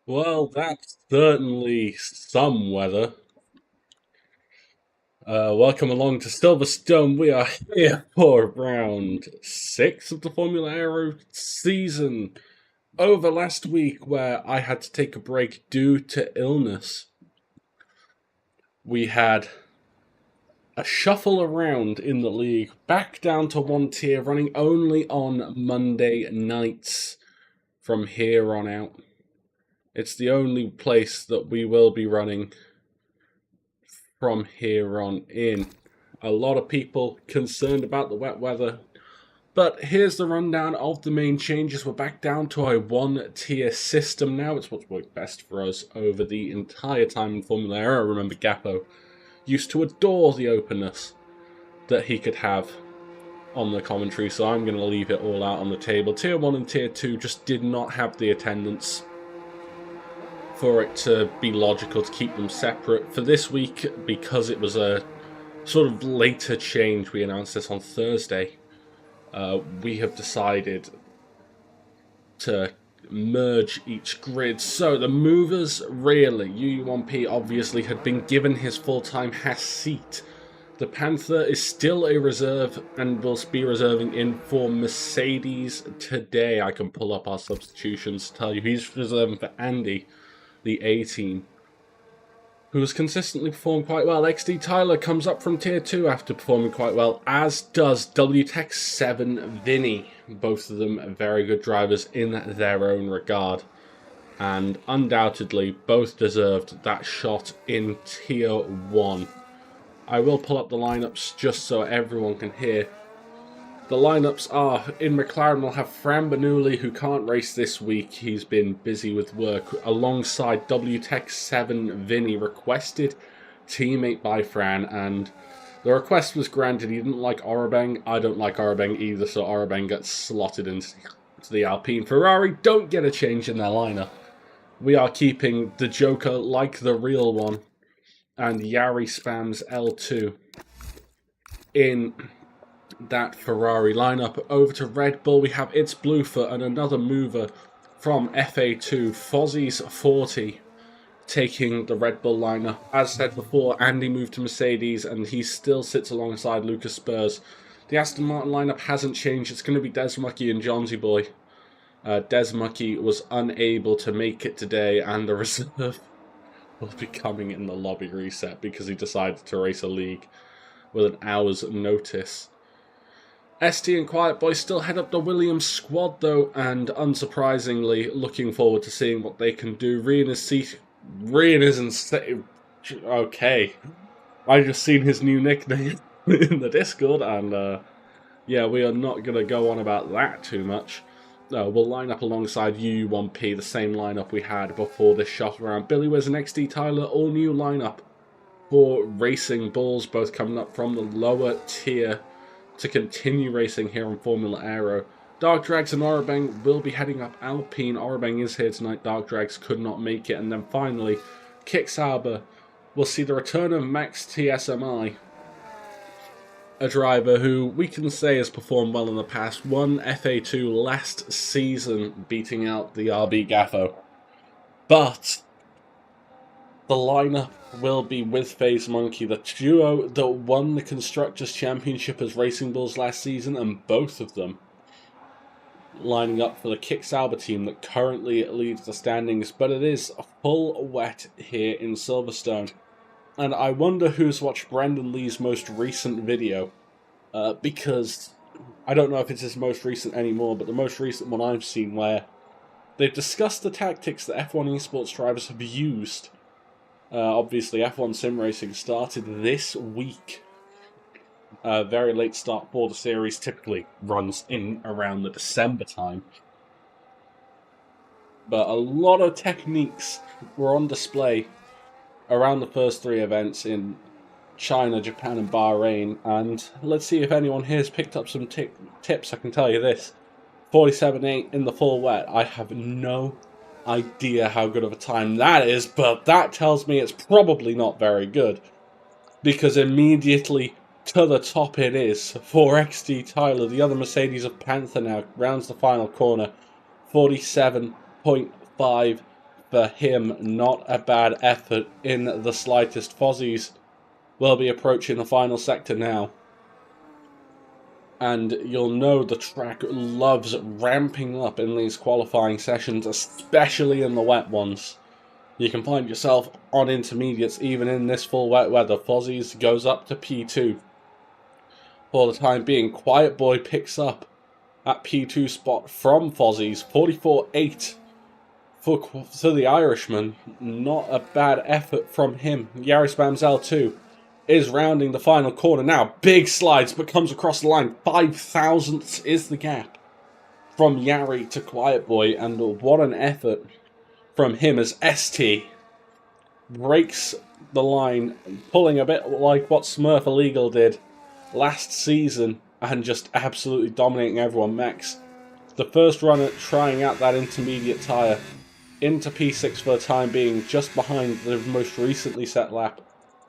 Well, that's certainly some weather. Welcome along to Silverstone. We are here for round six of the Formula Aero season. Over last week, where I had to take a break due to illness, we had a shuffle around in the league, back down to one tier, running only on Monday nights from here on out. It's the only place that we will be running from here on in. A lot of people concerned about the wet weather, but here's the rundown of the main changes. We're back down to a one-tier system now. It's what's worked best for us over the entire time in Formula Aero. Remember, Gappo used to adore the openness that he could have on the commentary, so I'm going to leave it all out on the table. Tier 1 and Tier 2 just did not have the attendance for it to be logical to keep them separate. For this week, because it was a sort of later change, we announced this on Thursday, we have decided to merge each grid. So the movers, really, UU1P obviously had been given his full-time Haas seat. The Panther is still a reserve and will be reserving in for Mercedes today. I can pull up our substitutions to tell you he's reserving for Andy, the A team, who has consistently performed quite well. XD Tyler comes up from Tier 2 after performing quite well, as does WTEC 7 Vinny. Both of them very good drivers in their own regard, and undoubtedly both deserved that shot in Tier 1. I will pull up the lineups just so everyone can hear. The lineups are, in McLaren we'll have Fran Bernoulli, who can't race this week. He's been busy with work, alongside WTEC 7 Vinny, requested teammate by Fran, and the request was granted. He didn't like Orabeng. I don't like Orabeng either, so Orabeng gets slotted into the Alpine. Ferrari don't get a change in their lineup. We are keeping the Joker like the real one, and Yari spams L2 in that Ferrari lineup. Over to Red Bull, we have It's Bluefoot and another mover from FA2, Fozzie's 40, taking the Red Bull lineup. As said before, Andy moved to Mercedes and he still sits alongside Lucas Spurs. The Aston Martin lineup hasn't changed. It's going to be Des Mucky and Johnsy Boy. Des Mucky was unable to make it today, and the reserve will be coming in the lobby reset because he decided to race a league with an hour's notice. ST and Quiet Boy still head up the Williams squad though, and unsurprisingly, looking forward to seeing what they can do. Rian isn't okay. I just seen his new nickname in the Discord, and yeah, we are not going to go on about that too much. We'll line up alongside UU1P, the same lineup we had before this shot around. Billy Wiz and XD Tyler, all new lineup for Racing Bulls, both coming up from the lower tier to continue racing here on Formula Aero. Dark Drags and Orabeng will be heading up Alpine. Orabeng is here tonight. Dark Drags could not make it. And then finally, Kick Sauber will see the return of Max TSMI, a driver who we can say has performed well in the past. Won FA2 last season, beating out the RB Gaffo. But the lineup will be with FaZe Monkey, the duo that won the Constructors' Championship as Racing Bulls last season, and both of them lining up for the Kick Sauber team that currently leads the standings. But it is full wet here in Silverstone, and I wonder who's watched Brandon Lee's most recent video, because I don't know if it's his most recent anymore, but the most recent one I've seen, where they've discussed the tactics that F1 esports drivers have used. Obviously, F1 Sim Racing started this week. Very late start for the series, typically runs in around the December time. But a lot of techniques were on display around the first three events in China, Japan and Bahrain. And let's see if anyone here has picked up some tips. I can tell you this. 47.8 in the full wet. I have no idea how good of a time that is, but that tells me it's probably not very good, because immediately to the top it is for XD Tyler. The other Mercedes of Panther now rounds the final corner, 47.5 for him. Not a bad effort in the slightest. Fozzies will be approaching the final sector now. And you'll know the track loves ramping up in these qualifying sessions, especially in the wet ones. You can find yourself on intermediates even in this full wet weather. Fozzies goes up to P2 for the time being. Quiet Boy picks up at P2 spot from Fozzies. 44.8 for the Irishman. Not a bad effort from him. Yari Spams L2 is rounding the final corner now. Big slides, but comes across the line. 5 thousandths is the gap from Yari to Quiet Boy, and what an effort from him as ST breaks the line, pulling a bit like what Smurf Illegal did last season and just absolutely dominating everyone. Max, the first run at trying out that intermediate tyre, into P6 for the time being, just behind the most recently set lap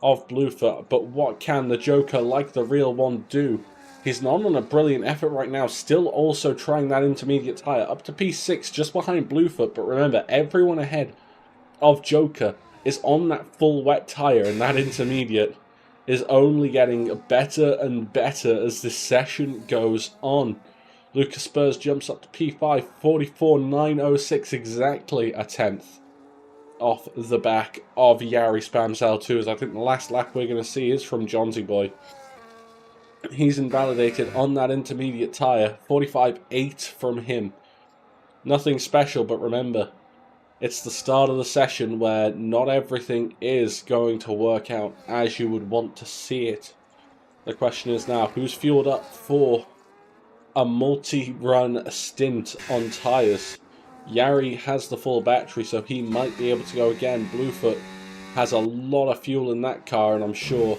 of Bluefoot. But what can the Joker, like the real one, do? He's not on a brilliant effort right now, still also trying that intermediate tyre, up to P6, just behind Bluefoot. But remember, everyone ahead of Joker is on that full wet tyre, and that intermediate is only getting better and better as this session goes on. Lucas Spurs jumps up to P5, 44.906, exactly a tenth off the back of Yari Spams L2, as I think the last lap we're going to see is from Johnsy Boy. He's invalidated on that intermediate tyre, 45.8 from him. Nothing special, but remember, it's the start of the session where not everything is going to work out as you would want to see it. The question is now, who's fueled up for a multi-run stint on tyres? Yari has the full battery, so he might be able to go again. Bluefoot has a lot of fuel in that car, and I'm sure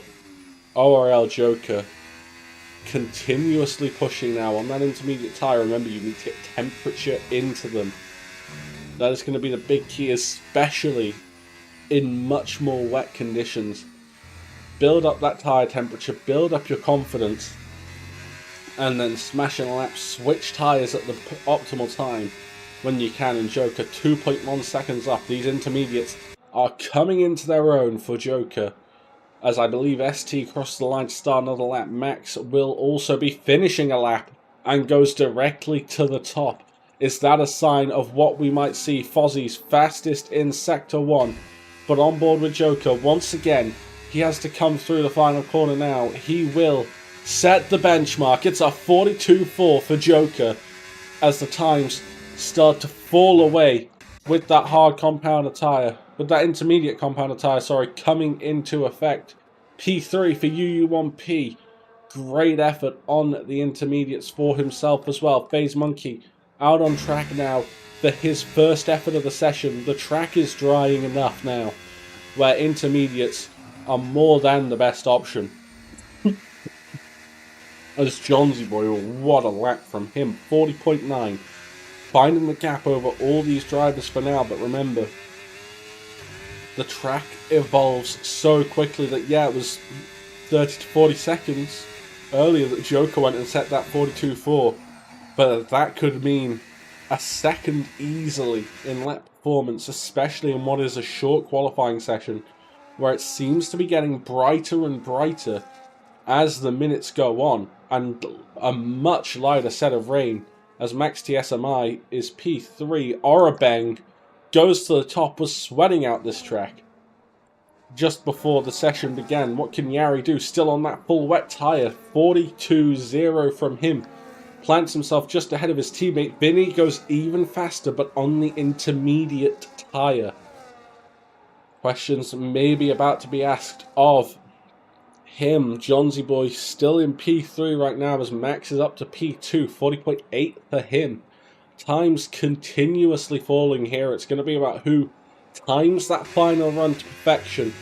ORL Joker continuously pushing now on that intermediate tyre. Remember, you need to get temperature into them. That is going to be the big key, especially in much more wet conditions. Build up that tyre temperature, build up your confidence, and then smash in a lap, switch tyres at the optimal time when you can. And Joker, 2.1 seconds up. These intermediates are coming into their own for Joker, as I believe ST crossed the line to start another lap. Max will also be finishing a lap and goes directly to the top. Is that a sign of what we might see? Fozzie's fastest in Sector 1, but on board with Joker once again. He has to come through the final corner now. He will set the benchmark. It's a 42.4 for Joker as the times start to fall away with that hard compounder tyre, with that intermediate compounder tyre, sorry, coming into effect. P3 for UU1P. Great effort on the intermediates for himself as well. FaZe Monkey out on track now for his first effort of the session. The track is drying enough now where intermediates are more than the best option. As Johnsy Boy, what a lap from him. 40.9. Finding the gap over all these drivers for now, but remember, the track evolves so quickly that, yeah, it was 30 to 40 seconds earlier that Joker went and set that 42.4, but that could mean a second easily in lap performance, especially in what is a short qualifying session, where it seems to be getting brighter and brighter as the minutes go on, and a much lighter set of rain, as Max TSMI is P3. Orabeng goes to the top, was sweating out this track just before the session began. What can Yari do? Still on that full wet tyre. 42.0 from him. Plants himself just ahead of his teammate. Vinny goes even faster, but on the intermediate tyre. Questions may be about to be asked of him. Johnsy Boy still in P3 right now as Max is up to P2. 40.8 for him. Times continuously falling here. It's going to be about who times that final run to perfection,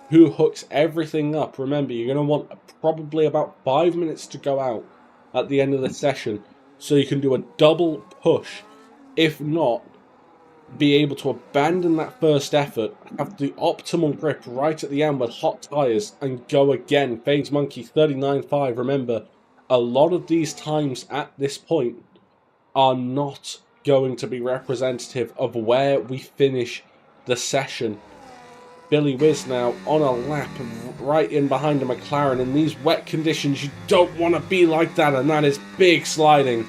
who hooks everything up. Remember, you're going to want probably about 5 minutes to go out at the end of the session, so you can do a double push. If not, be able to abandon that first effort, have the optimal grip right at the end with hot tyres, and go again. FaZe Monkey 39.5. Remember, a lot of these times at this point are not going to be representative of where we finish the session. Billy Whiz now on a lap right in behind a McLaren. In these wet conditions, you don't want to be like that, and that is big sliding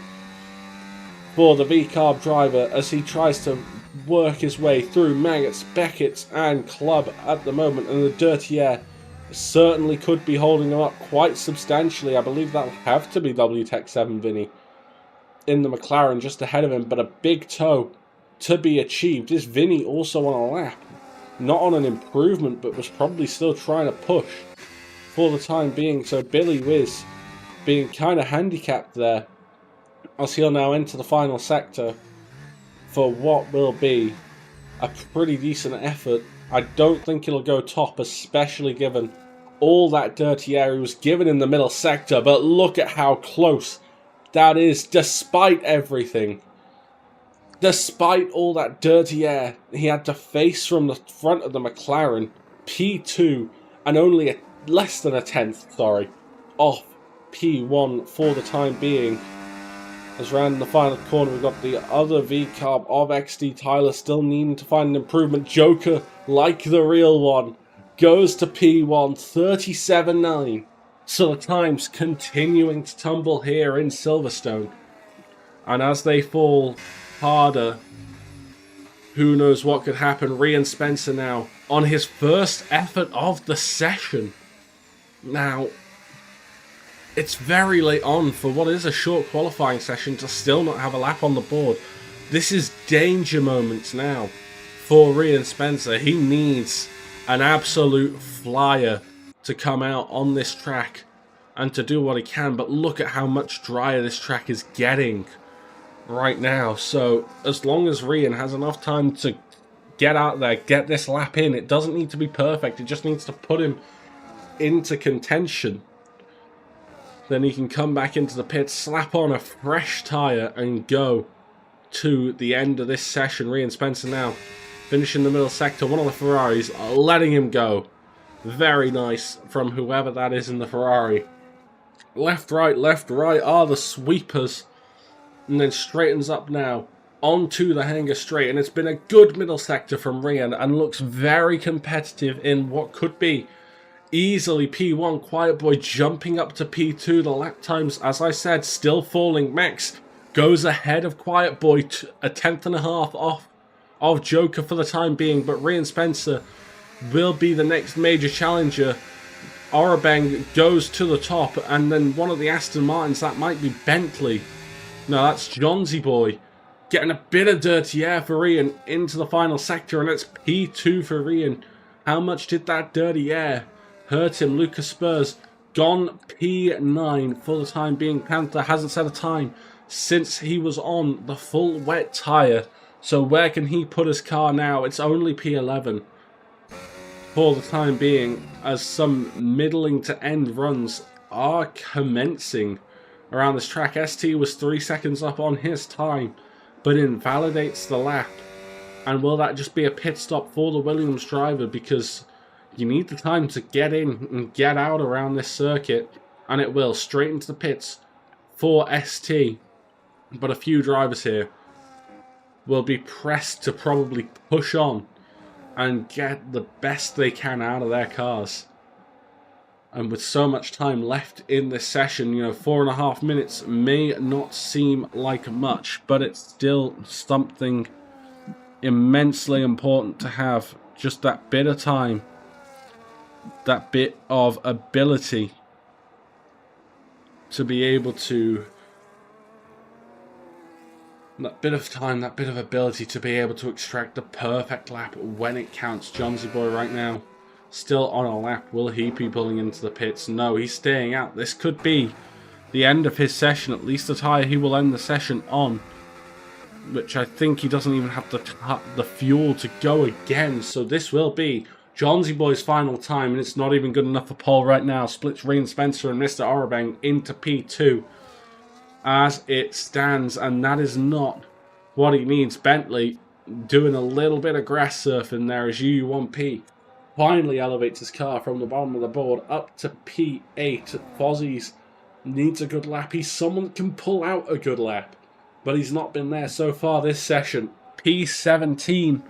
for the V-Carb driver as he tries to work his way through Maggots, Beckett and Club at the moment, and the dirty air certainly could be holding him up quite substantially. I believe that'll have to be WTEC 7 Vinny in the McLaren just ahead of him, but a big tow to be achieved. Is Vinny also on a lap? Not on an improvement, but was probably still trying to push for the time being. So Billy Whiz being kind of handicapped there as he'll now enter the final sector for what will be a pretty decent effort. I don't think he'll go top, especially given all that dirty air he was given in the middle sector, but look at how close that is despite everything. Despite all that dirty air he had to face from the front of the McLaren, P2 and only less than a tenth, off P1 for the time being. As round in the final corner, we've got the other V-Carb of XD Tyler still needing to find an improvement. Joker, like the real one, goes to P1, 37.9. So the times continuing to tumble here in Silverstone. And as they fall harder, who knows what could happen. Ryan Spencer now on his first effort of the session. Now, it's very late on for what is a short qualifying session to still not have a lap on the board. This is danger moments now for Ryan Spencer. He needs an absolute flyer to come out on this track and to do what he can, but look at how much drier this track is getting right now. So as long as Ryan has enough time to get out there, get this lap in, it doesn't need to be perfect, it just needs to put him into contention, then he can come back into the pit, slap on a fresh tyre and go to the end of this session. Ryan Spencer now finishing the middle sector, one of the Ferraris letting him go. Very nice from whoever that is in the Ferrari. Left, right are the sweepers. And then straightens up now onto the hanger straight. And it's been a good middle sector from Ryan and looks very competitive in what could be easily P1. Quiet Boy jumping up to P2. The lap times, as I said, still falling. Max goes ahead of Quiet Boy, a tenth and a half off of Joker for the time being. But Ryan Spencer will be the next major challenger. Orabang goes to the top, and then one of the Aston Martins, that might be Bentley. No, that's Johnsy Boy getting a bit of dirty air for Ryan into the final sector, and it's P2 for Ryan. How much did that dirty air hurt him? Lucas Spurs gone P9 for the time being. Panther hasn't set a time since he was on the full wet tyre. So where can he put his car now? It's only P11 for the time being, as some middling to end runs are commencing around this track. ST was 3 seconds up on his time, but invalidates the lap. And will that just be a pit stop for the Williams driver? Because you need the time to get in and get out around this circuit, and it will straight into the pits for ST. But a few drivers here will be pressed to probably push on and get the best they can out of their cars. And with so much time left in this session, 4.5 minutes may not seem like much, but it's still something immensely important to have. Just that bit of time, that bit of ability to be able to, that bit of time, that bit of ability to be able to extract the perfect lap when it counts. Johnsy Boy right now still on a lap. Will he be pulling into the pits? No, he's staying out. This could be the end of his session, at least the tyre he will end the session on, which I think he doesn't even have the fuel to go again. So this will be Johnsy Boy's final time, and it's not even good enough for Paul right now. Splits Ryan Spencer and Mr. Orabang into P2 as it stands, and that is not what he needs. Bentley doing a little bit of grass surfing there as UU1P finally elevates his car from the bottom of the board up to P8. Fozzie's needs a good lap. He's someone that can pull out a good lap, but he's not been there so far this session. P17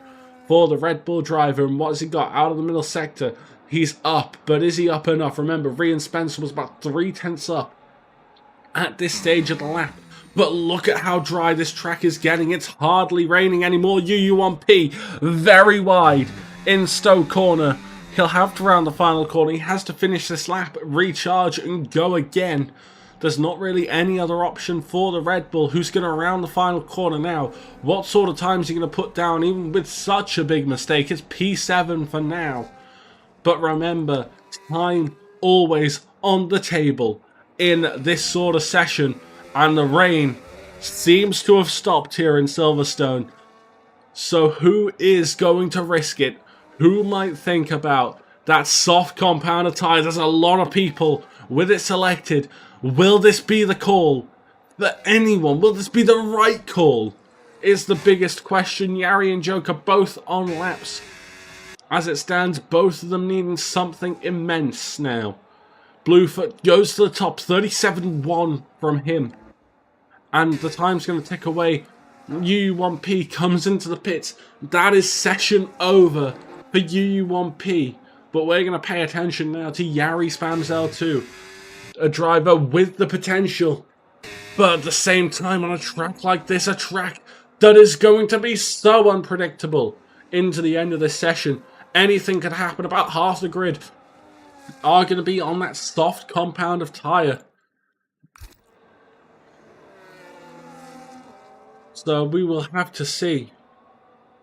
for the Red Bull driver. And what has he got out of the middle sector? He's up, but is he up enough? Remember, Ryan Spencer was about 3/10 up at this stage of the lap. But look at how dry this track is getting. It's hardly raining anymore. UU1P very wide in Stowe corner. He'll have to round the final corner. He has to finish this lap, recharge, and go again. There's not really any other option for the Red Bull. Who's going to round the final corner now? What sort of times are you going to put down, even with such a big mistake? It's P7 for now. But remember, time always on the table in this sort of session. And the rain seems to have stopped here in Silverstone. So who is going to risk it? Who might think about that soft compound of tyres? There's a lot of people with it selected. Will this be the call for anyone? Will this be the right call? Is the biggest question. Yari and Joker both on laps. As it stands, both of them needing something immense now. Bluefoot goes to the top, 37.1 from him. And the time's going to tick away. UU1P comes into the pits. That is session over for UU1P. But we're going to pay attention now to Yari Spams L2. A driver with the potential. But at the same time, on a track like this, a track that is going to be so unpredictable into the end of this session. Anything could happen. About half the grid are going to be on that soft compound of tyre. So we will have to see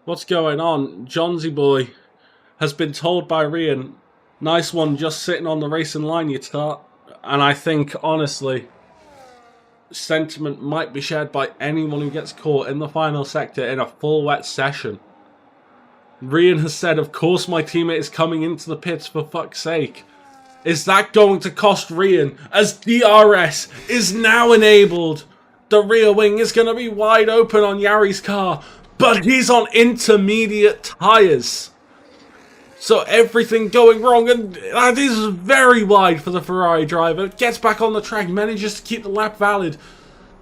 what's going on. Johnsy boy has been told by Rian, nice one just sitting on the racing line, you tart. And I think, honestly, sentiment might be shared by anyone who gets caught in the final sector in a full wet session. Rian has said, of course my teammate is coming into the pits, for fuck's sake. Is that going to cost Rian as DRS is now enabled? The rear wing is going to be wide open on Yari's car, but he's on intermediate tyres. So everything going wrong, and this is very wide for the Ferrari driver. Gets back on the track, manages to keep the lap valid.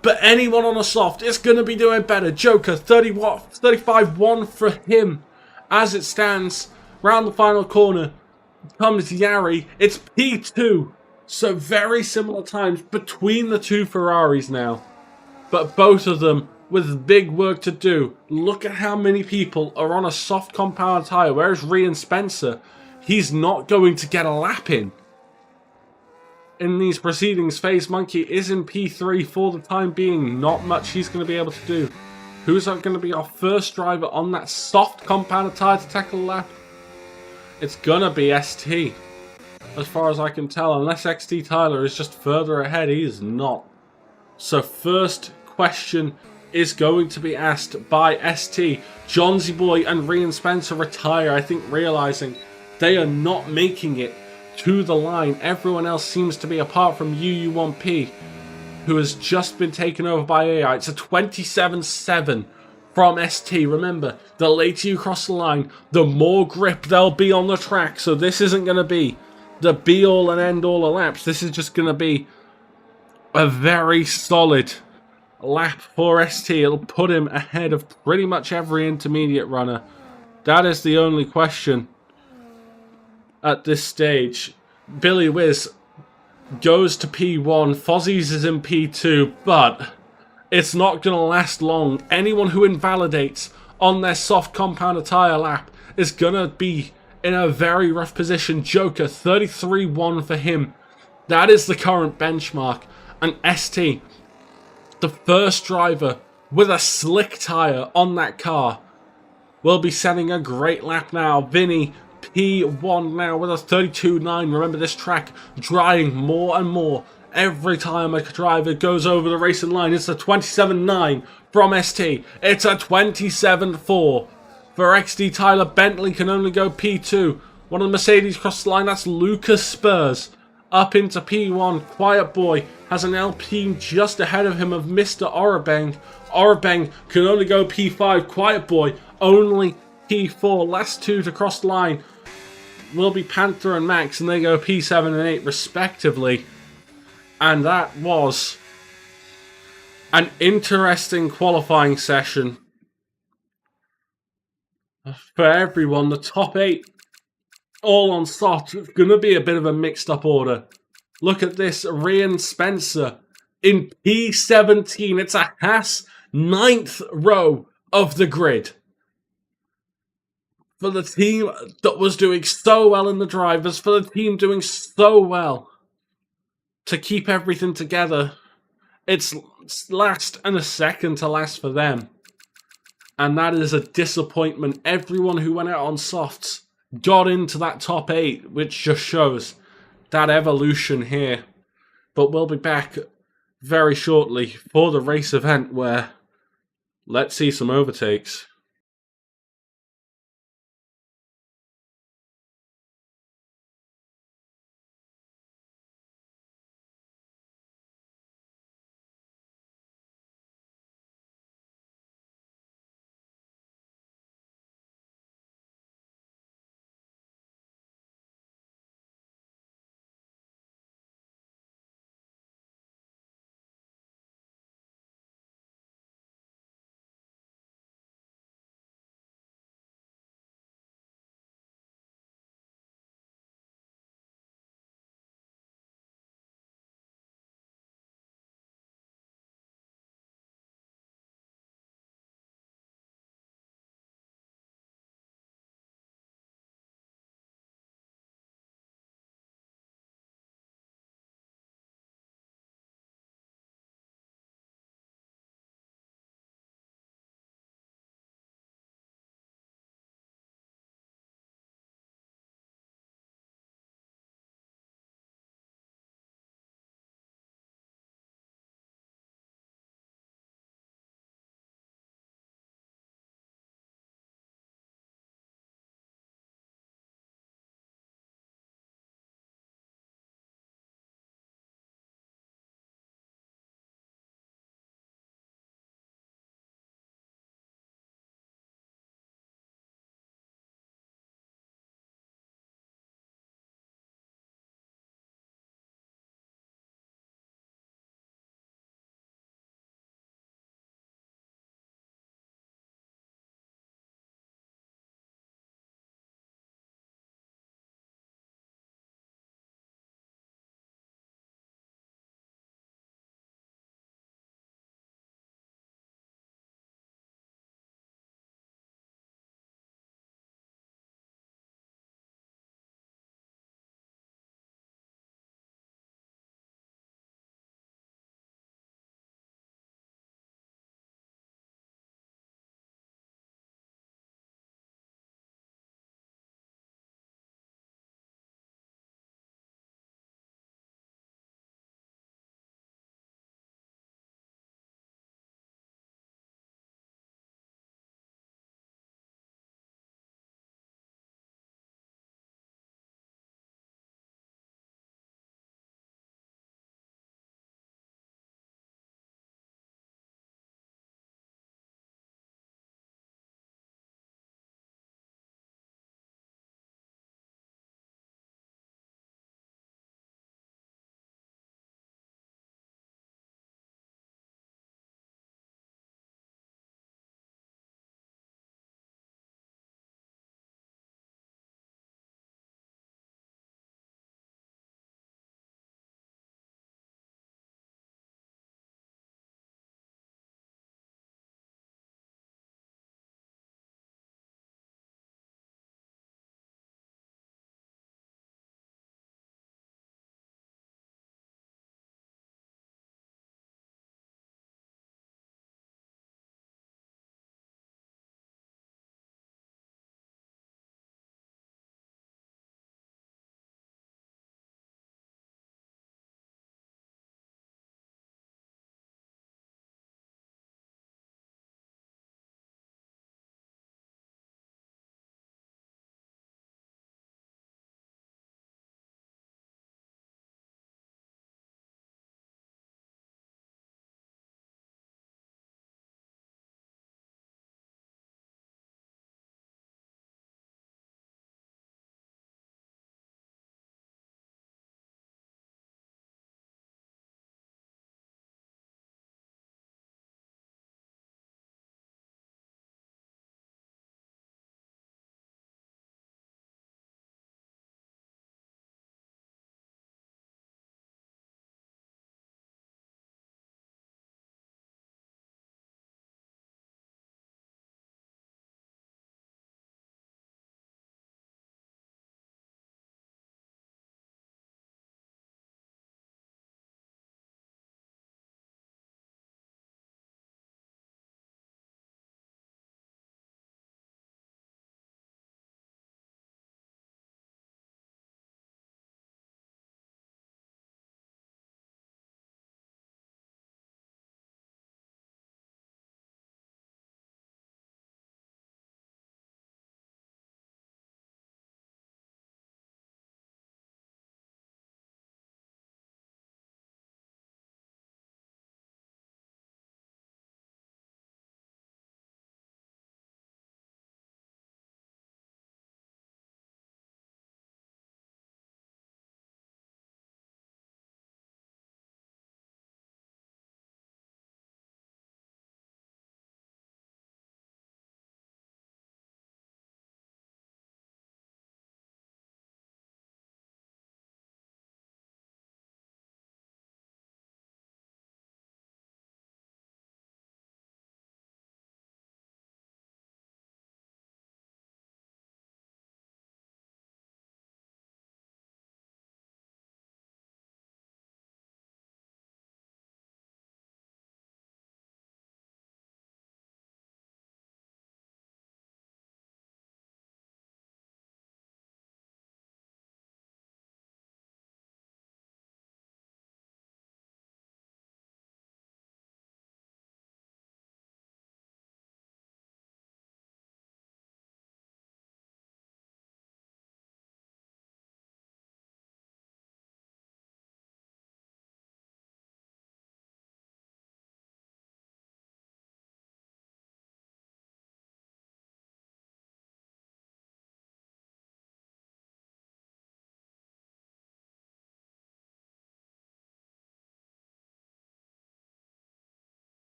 But anyone on a soft is going to be doing better. Joker, 35.1 for him. As it stands, round the final corner comes Yari. It's P2. So very similar times between the two Ferraris now. But both of them with big work to do. Look at how many people are on a soft compound tyre. Whereas Ryan Spencer, he's not going to get a lap in these proceedings. Phase Monkey is in P3 for the time being. Not much he's going to be able to do. Who's going to be our first driver on that soft compound tyre to tackle a lap? It's going to be ST. As far as I can tell. Unless XT Tyler is just further ahead. He is not. So first question is going to be asked by ST. Johnsy Boy and Ryan Spencer retire, I think, realizing they are not making it to the line. Everyone else seems to be, apart from UU1P, who has just been taken over by AI. It's a 27-7 from ST. Remember, the later you cross the line, the more grip there'll be on the track. So this isn't going to be the be-all and end-all of laps. This is just going to be a very solid lap for ST. It'll put him ahead of pretty much every intermediate runner. That is the only question at this stage. Billy Wiz goes to P1. Fozzie's is in P2, but it's not going to last long. Anyone who invalidates on their soft compound tyre lap is going to be in a very rough position. Joker, 33.1 for him. That is the current benchmark. And ST, the first driver with a slick tyre on that car, will be setting a great lap now. Vinny, P1 now with a 32.9. Remember, this track drying more and more every time a driver goes over the racing line. It's a 27.9 from ST. It's a 27.4 for XD Tyler. Bentley can only go P2. One of the Mercedes crossed the line. That's Lucas Spurs up into P1. Quiet Boy has an LP just ahead of him of Mr. Orabeng. Orabeng can only go P5. Quiet Boy only P4. Last two to cross the line will be Panther and Max, and they go P7 and 8 respectively. And that was an interesting qualifying session. for everyone. The top 8 all on soft. It's going to be a bit of a mixed up order. Look at this. Ryan Spencer in P17. It's a Haas 9th row of the grid. For the team that was doing so well in the drivers, for the team doing so well to keep everything together, it's last and a second to last for them. And that is a disappointment. Everyone who went out on softs got into that top 8, which just shows that evolution here. But we'll be back very shortly for the race event where let's see some overtakes.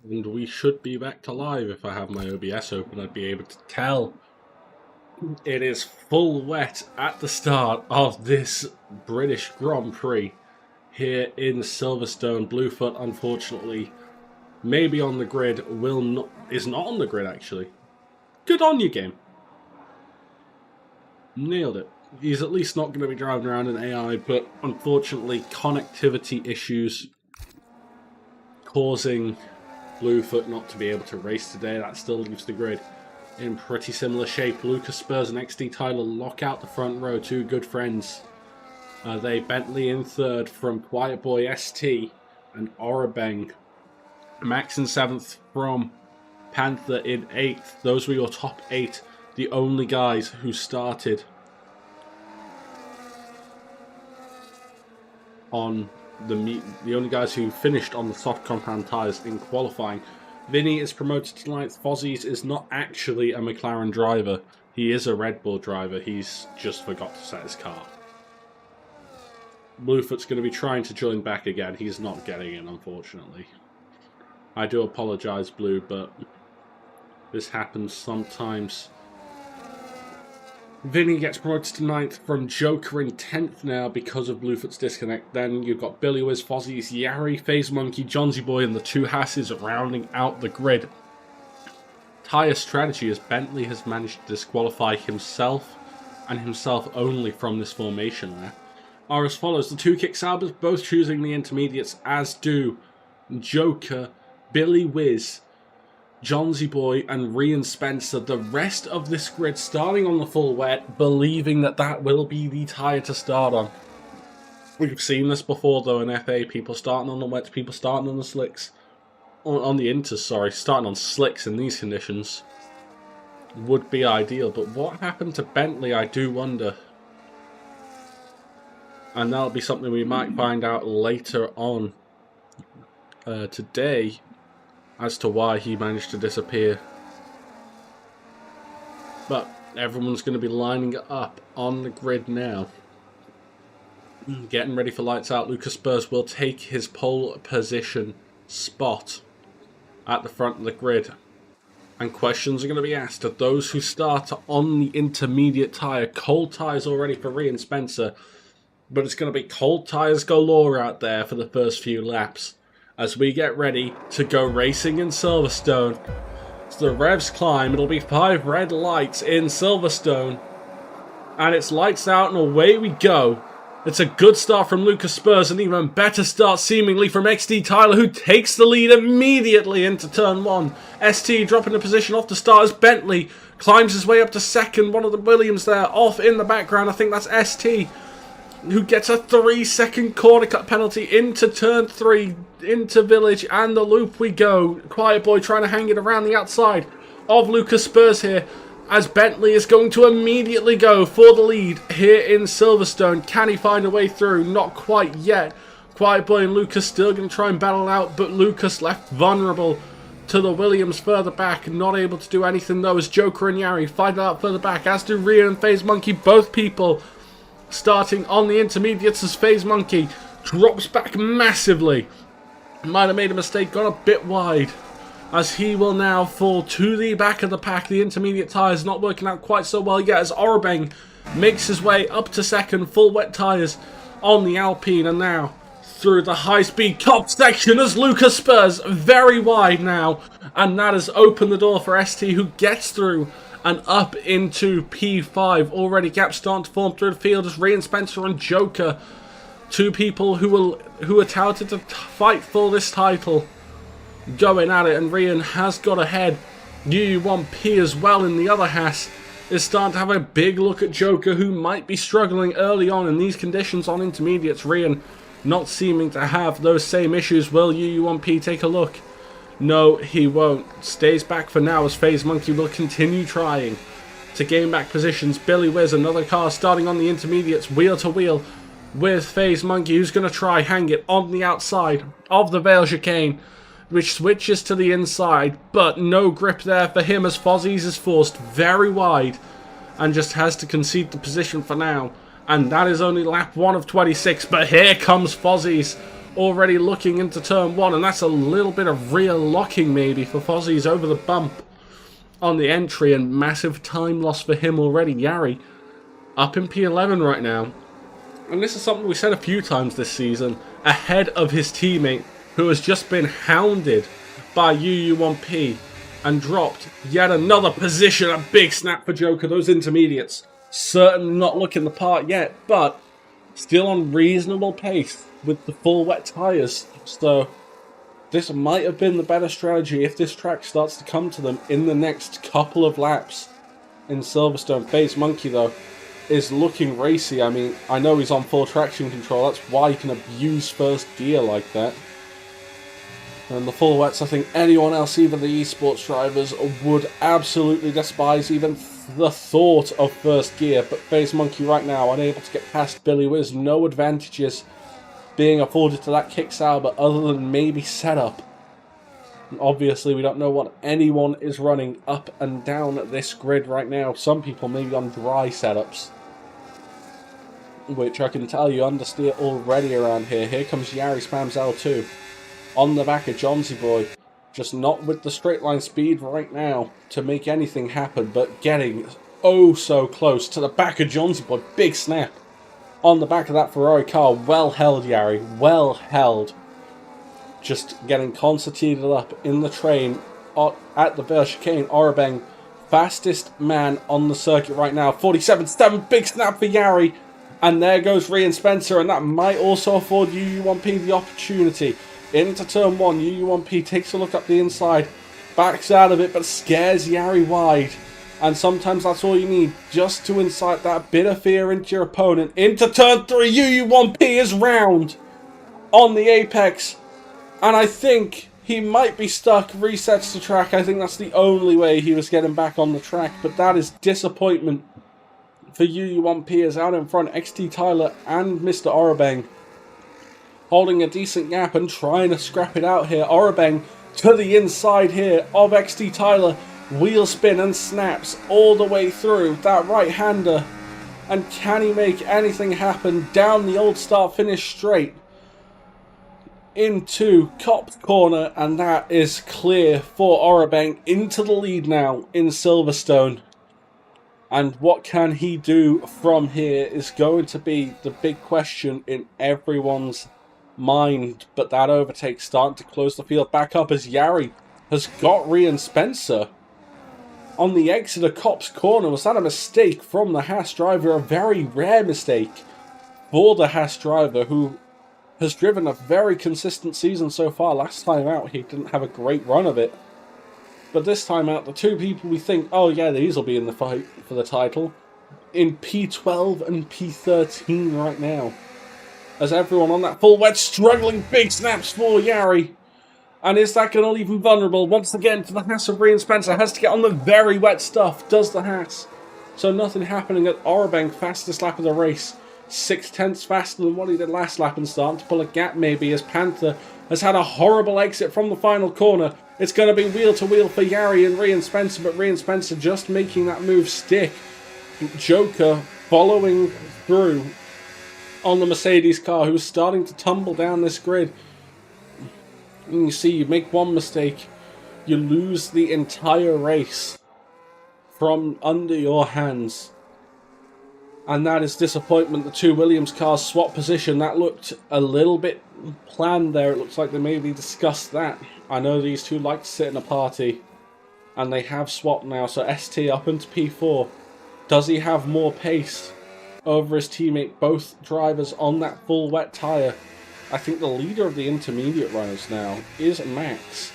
And we should be back to live. If I have my OBS open, I'd be able to tell. It is full wet at the start of this British Grand Prix here in Silverstone. Bluefoot, unfortunately, maybe on the grid, is not on the grid actually. Good on you, game. Nailed it. He's at least not going to be driving around in AI, but unfortunately connectivity issues causing Bluefoot not to be able to race today. That still leaves the grid in pretty similar shape. Lucas Spurs and XD Tyler lock out the front row, two good friends. They Bentley in third from Quiet Boy ST and Orabeng. Max in 7th from Panther in 8th. Those were your top 8. The only guys who started on the only guys who finished on the soft compound tyres in qualifying. Vinny is promoted to 9th. Fozzies is not actually a McLaren driver. He is a Red Bull driver. He's just forgot to set his car. Bluefoot's going to be trying to join back again. He's not getting in, unfortunately. I do apologise, Blue, but this happens sometimes. Vinny gets promoted to 9th from Joker in 10th now because of Bluefoot's disconnect. Then you've got Billy Wiz, Fozzies, Yari, FaZe Monkey, Johnsy Boy, and the two Hasses rounding out the grid. Tyre strategy as Bentley has managed to disqualify himself and himself only from this formation there are as follows. The two Kick Sabers both choosing the intermediates, as do Joker, Billy Wiz, Johnsy Boy, and Rian Spencer. The rest of this grid starting on the full wet, believing that that will be the tyre to start on. We've seen this before though in FA, people starting on the wets, people starting on the slicks. On the inters, sorry, starting on slicks in these conditions would be ideal. But what happened to Bentley, I do wonder. And that'll be something we might find out later on today as to why he managed to disappear. But everyone's going to be lining up on the grid now. Getting ready for lights out. Lucas Spurs will take his pole position spot at the front of the grid. And questions are going to be asked of those who start on the intermediate tyre. Cold tyres already for Rian Spencer. But it's going to be cold tyres galore out there for the first few laps as we get ready to go racing in Silverstone. So the revs climb. It'll be 5 red lights in Silverstone. And it's lights out and away we go. It's a good start from Lucas Spurs, an even better start seemingly from XD Tyler, who takes the lead immediately into turn 1. ST dropping a position off the start as Bentley climbs his way up to second. One of the Williams there off in the background. I think that's ST, who gets a 3-second corner cut penalty into turn 3, into Village, and the loop we go. Quiet Boy trying to hang it around the outside of Lucas Spurs here, as Bentley is going to immediately go for the lead here in Silverstone. Can he find a way through? Not quite yet. Quiet Boy and Lucas still going to try and battle out, but Lucas left vulnerable to the Williams further back. Not able to do anything though as Joker and Yari fight out further back, as do Rhea and FaZe Monkey, both people starting on the intermediates as FaZe Monkey drops back massively. Might have made a mistake, gone a bit wide, as he will now fall to the back of the pack. The intermediate tyres not working out quite so well yet as Orabeng makes his way up to second. Full wet tyres on the Alpine, and now through the high-speed top section as Lucas Spurs very wide now, and that has opened the door for ST, who gets through and up into P5. Already gaps starting to form through the field as Rian Spencer and Joker, two people who are touted to fight for this title, going at it. And Rian has got ahead. UU1P as well in the other Haas is starting to have a big look at Joker, who might be struggling early on in these conditions on intermediates. Rian not seeming to have those same issues. Will UU1P take a look? No, he won't. Stays back for now as FaZe Monkey will continue trying to gain back positions. Billy Wiz, another car starting on the intermediates, wheel to wheel with FaZe Monkey, who's going to try hang it on the outside of the Vale chicane, which switches to the inside, but no grip there for him as Fozzies is forced very wide and just has to concede the position for now. And that is only lap 1 of 26, but here comes Fozzies already looking into turn 1, and that's a little bit of rear locking maybe for Fozzie's over the bump on the entry, and massive time loss for him already. Jari up in P11 right now, and this is something we said a few times this season, ahead of his teammate who has just been hounded by UU1P and dropped yet another position. A big snap for Joker. Those intermediates certainly not looking the part yet, but still on reasonable pace with the full wet tyres. So this might have been the better strategy if this track starts to come to them in the next couple of laps in Silverstone. FaZe Monkey, though, is looking racy. I mean, I know he's on full traction control. That's why he can abuse first gear like that. And the full wets, I think anyone else, even the esports drivers, would absolutely despise even the thought of first gear. But FaZe Monkey right now unable to get past Billy Wiz. No advantages being afforded to that kick Sauber other than maybe setup. And obviously we don't know what anyone is running up and down this grid right now. Some people maybe on dry setups, which I can tell you understeer already around here. Here comes Jari Spams L2 on the back of Johnsy Boy. Just not with the straight line speed right now to make anything happen, but getting oh so close to the back of Johnsy Boy. Big snap on the back of that Ferrari car. Well held, Jari. Well held. Just getting concertinaed up in the train at the Vale chicane. Orabeng, fastest man on the circuit right now. 47.7. Big snap for Jari. And there goes Rian Spencer, and that might also afford UU1P the opportunity. Into turn 1, UU1P takes a look up the inside, backs out of it, but scares Jari wide. And sometimes that's all you need, just to incite that bit of fear into your opponent. Into turn 3, UU1P is round on the apex. And I think he might be stuck, resets the track. I think that's the only way he was getting back on the track. But that is disappointment for UU1P, as out in front, XT Tyler and Mr. Orabeng holding a decent gap and trying to scrap it out here. Orabeng to the inside here of XT Tyler. Wheel spin and snaps all the way through that right-hander. And can he make anything happen down the old start-finish straight into Cop's corner? And that is clear for Orabeng into the lead now in Silverstone. And what can he do from here is going to be the big question in everyone's mind. But that overtake starting to close the field back up as Jari has got Rian Spencer on the exit of Cop's corner. Was that a mistake from the Haas driver? A very rare mistake for the Haas driver, who has driven a very consistent season so far. Last time out he didn't have a great run of it, but this time out the two people we think, oh yeah, these will be in the fight for the title, in P12 and P13 right now, as everyone on that full wet struggling. Big snaps for Jari. And is that going to leave him vulnerable once again to the Haas of Rian Spencer? Has to get on the very wet stuff, does the Haas. So nothing happening at Orabeng, fastest lap of the race. 0.6 faster than what he did last lap, and starting to pull a gap maybe, as Panther has had a horrible exit from the final corner. It's going to be wheel to wheel for Jari and Rian Spencer, but Rian Spencer just making that move stick. Joker following through on the Mercedes car, who's starting to tumble down this grid. And you see, you make one mistake, you lose the entire race from under your hands. And that is disappointment. The two Williams cars swap position. That looked a little bit planned there. It looks like they maybe discussed that. I know these two like to sit in a party, and they have swapped now. So ST up into P4. Does he have more pace over his teammate? Both drivers on that full wet tyre. I think the leader of the intermediate runners now is Max,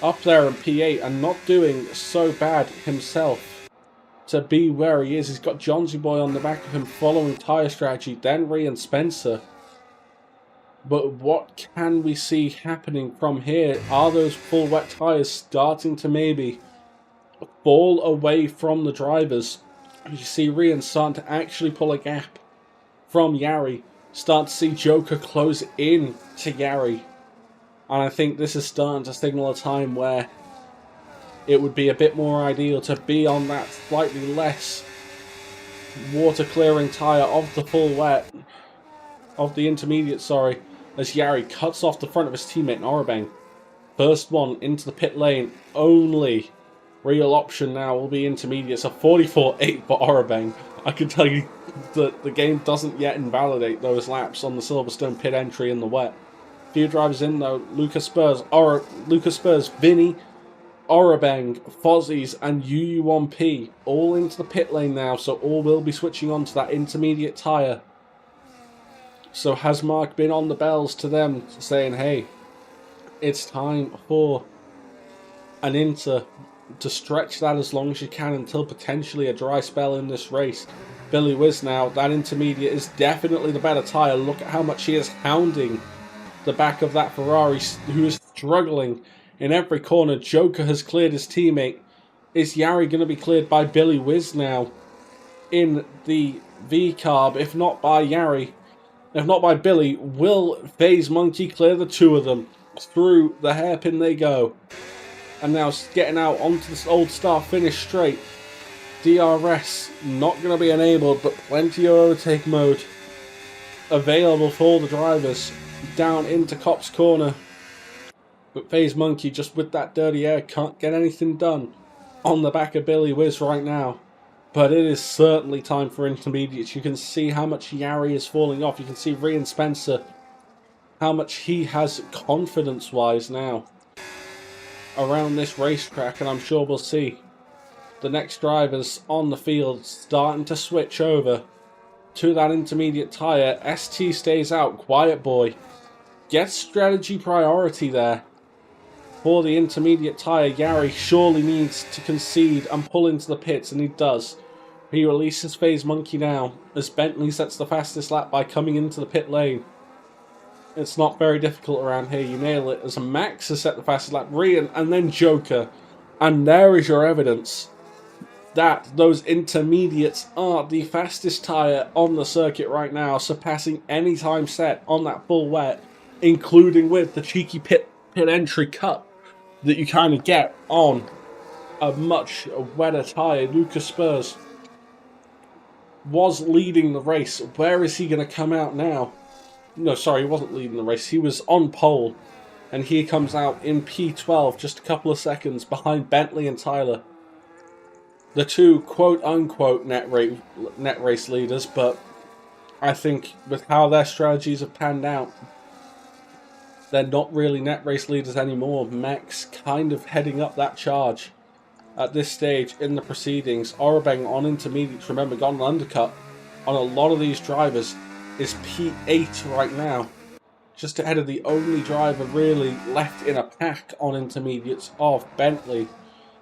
up there in P8 and not doing so bad himself to be where he is. He's got Johnsy Boy on the back of him following tyre strategy, then Rian Spencer. But what can we see happening from here? Are those full wet tyres starting to maybe fall away from the drivers? You see Rian starting to actually pull a gap from Jari. Start to see Joker close in to Jari. And I think this is starting to signal a time where it would be a bit more ideal to be on that slightly less water clearing tyre of the full wet, of the intermediate, sorry, as Yari cuts off the front of his teammate Orabeng. First one into the pit lane. Only real option now will be intermediates. A 44.8 for Orabeng. I can tell you that the game doesn't yet invalidate those laps on the Silverstone pit entry in the wet. Few drivers in though. Lucas Spurs, Vinny, Orabeng, Fozzies, and UU1P all into the pit lane now, so all will be switching on to that intermediate tyre. So has Mark been on the bells to them, saying, hey, it's time for an Inter to stretch that as long as you can until potentially a dry spell in this race. Billy Wiz now, that intermediate is definitely the better tyre. Look at how much he is hounding the back of that Ferrari, who is struggling in every corner. Joker has cleared his teammate. Is Yari going to be cleared by Billy Wiz now in the V-Carb? If not by Yari, if not by Billy, will FaZe Monkey clear the two of them? Through the hairpin they go. And now getting out onto this old start-finish straight. DRS not going to be enabled, but plenty of overtake mode available for all the drivers down into Cop's corner. But FaZe Monkey, just with that dirty air, can't get anything done on the back of Billy Wiz right now. But it is certainly time for intermediates. You can see how much Yari is falling off. You can see Rian Spencer, how much he has confidence-wise now around this racetrack. And I'm sure we'll see the next drivers on the field starting to switch over to that intermediate tyre. ST stays out. Quiet Boy gets strategy priority there for the intermediate tyre. Yari surely needs to concede and pull into the pits, and he does. He releases FaZe Monkey now as Bentley sets the fastest lap by coming into the pit lane. It's not very difficult around here. You nail it as Max has set the fastest lap. Rian and then Joker. And there is your evidence that those intermediates are the fastest tyre on the circuit right now, surpassing any time set on that full wet, including with the cheeky pit entry cut that you kind of get on a much wetter tyre. Lucas Spurs was leading the race. Where is he going to come out now? No, sorry, he wasn't leading the race. He was on pole, and he comes out in P12, just a couple of seconds behind Bentley and Tyler. The two quote-unquote net race leaders, but I think with how their strategies have panned out, they're not really net race leaders anymore. Max kind of heading up that charge at this stage in the proceedings. Orabeng on intermediates, remember, got an undercut on a lot of these drivers, is P8 right now. Just ahead of the only driver really left in a pack on intermediates of Bentley,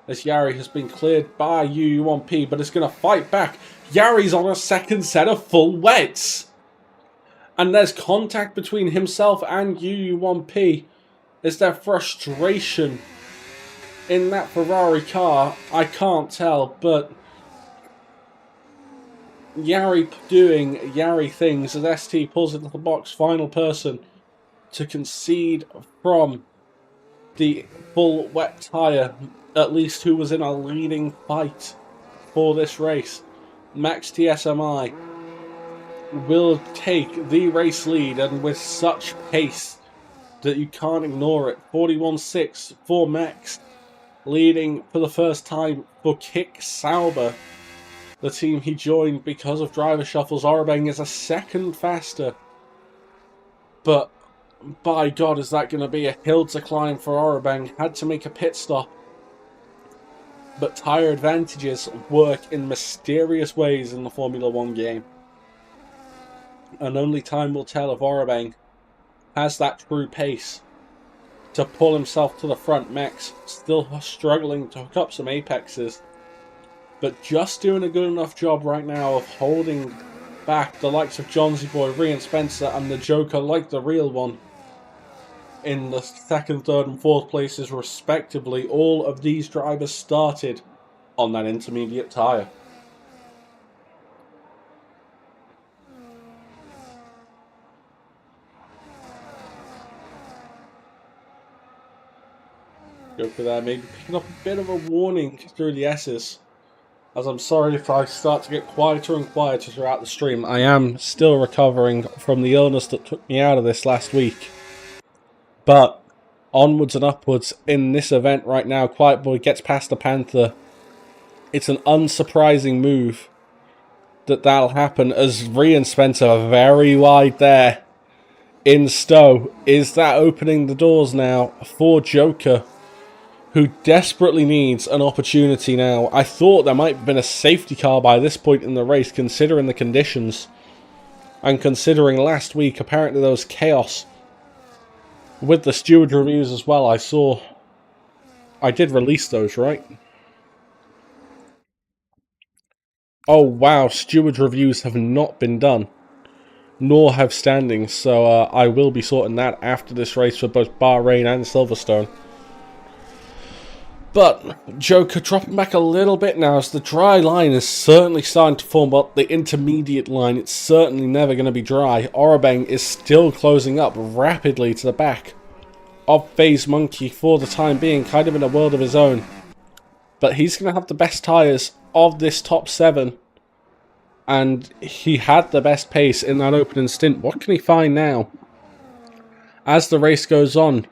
as Yari has been cleared by UU1P, but it's going to fight back. Yari's on a second set of full wets. And there's contact between himself and UU1P. Is there frustration in that Ferrari car? I can't tell, but Yari doing Yari things as ST pulls into the box. Final person to concede from the full wet tyre, at least who was in a leading fight for this race. Max TSMI will take the race lead, and with such pace that you can't ignore it. 41.6 for Max, leading for the first time for Kick Sauber, the team he joined because of driver shuffles. Orabeng is a second faster, but by God, is that going to be a hill to climb for Orabeng. Had to make a pit stop, but tyre advantages work in mysterious ways in the Formula 1 game, and only time will tell if Orabeng has that true pace to pull himself to the front. Max still struggling to hook up some apexes, but just doing a good enough job right now of holding back the likes of Johnsy Boy, Rian Spencer, and the Joker, like the real one, in the second, third, and fourth places respectively. All of these drivers started on that intermediate tyre. Joker there, maybe picking up a bit of a warning through the S's. As I'm sorry if I start to get quieter and quieter throughout the stream. I am still recovering from the illness that took me out of this last week. But onwards and upwards in this event right now. Quiet Boy gets past the Panther. It's an unsurprising move that'll happen, as Rhea and Spencer are very wide there in Stowe. Is that opening the doors now for Joker, who desperately needs an opportunity now? I thought there might have been a safety car by this point in the race, considering the conditions. And considering last week, apparently there was chaos with the steward reviews as well. I did release those, right? Oh wow, steward reviews have not been done, nor have standings, so I will be sorting that after this race for both Bahrain and Silverstone. But Joker dropping back a little bit now, as the dry line is certainly starting to form up. The intermediate line, it's certainly never going to be dry. Orobeng is still closing up rapidly to the back of FaZe Monkey for the time being, kind of in a world of his own. But he's going to have the best tyres of this top 7. And he had the best pace in that opening stint. What can he find now as the race goes on?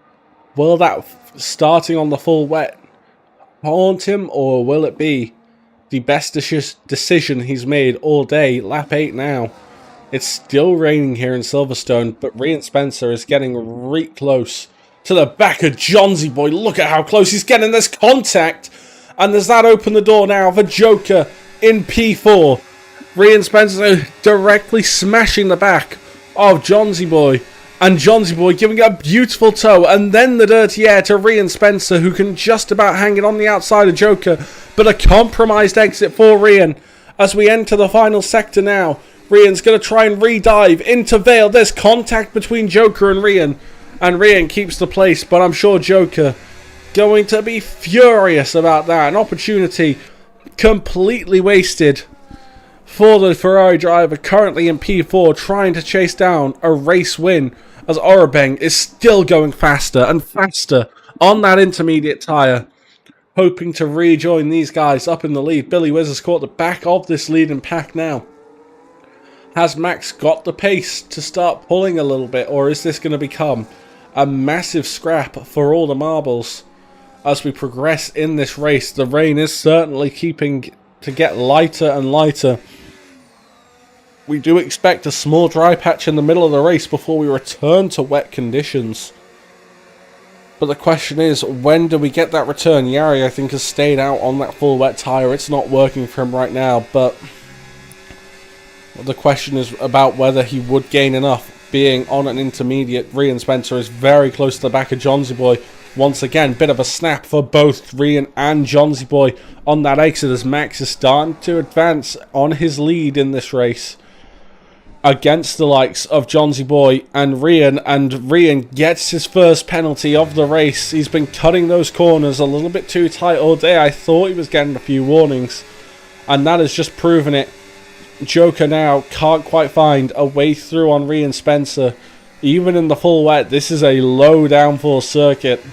Will that starting on the full wet haunt him, or will it be the best decision he's made all day? Lap 8 now. It's still raining here in Silverstone, but Ryan Spencer is getting really close to the back of Johnsy Boy. Look at how close he's getting. This contact, and does that open the door now for Joker in P4? Ryan Spencer directly smashing the back of Johnsy Boy, and Johnsy Boy giving a beautiful toe, and then the dirty air to Ryan Spencer, who can just about hang it on the outside of Joker, but a compromised exit for Ryan as we enter the final sector now. Ryan's going to try and re-dive into Vale. There's contact between Joker and Ryan keeps the place, but I'm sure Joker going to be furious about that. An opportunity completely wasted for the Ferrari driver, currently in P4, trying to chase down a race win, as Orobeng is still going faster and faster on that intermediate tyre, hoping to rejoin these guys up in the lead. Billy Wiz has caught the back of this leading pack now. Has Max got the pace to start pulling a little bit, or is this going to become a massive scrap for all the marbles as we progress in this race? The rain is certainly keeping to get lighter and lighter. We do expect a small dry patch in the middle of the race before we return to wet conditions. But the question is, when do we get that return? Yari, I think, has stayed out on that full wet tyre. It's not working for him right now, but the question is about whether he would gain enough being on an intermediate. Ryan Spencer is very close to the back of Johnsy Boy. Once again, bit of a snap for both Ryan and Johnsy Boy on that exit, as Max is starting to advance on his lead in this race against the likes of Johnsy Boy and Ryan gets his first penalty of the race. He's been cutting those corners a little bit too tight all day. I thought he was getting a few warnings, and that has just proven it. Joker now can't quite find a way through on Ryan Spencer. Even in the full wet, this is a low downforce circuit,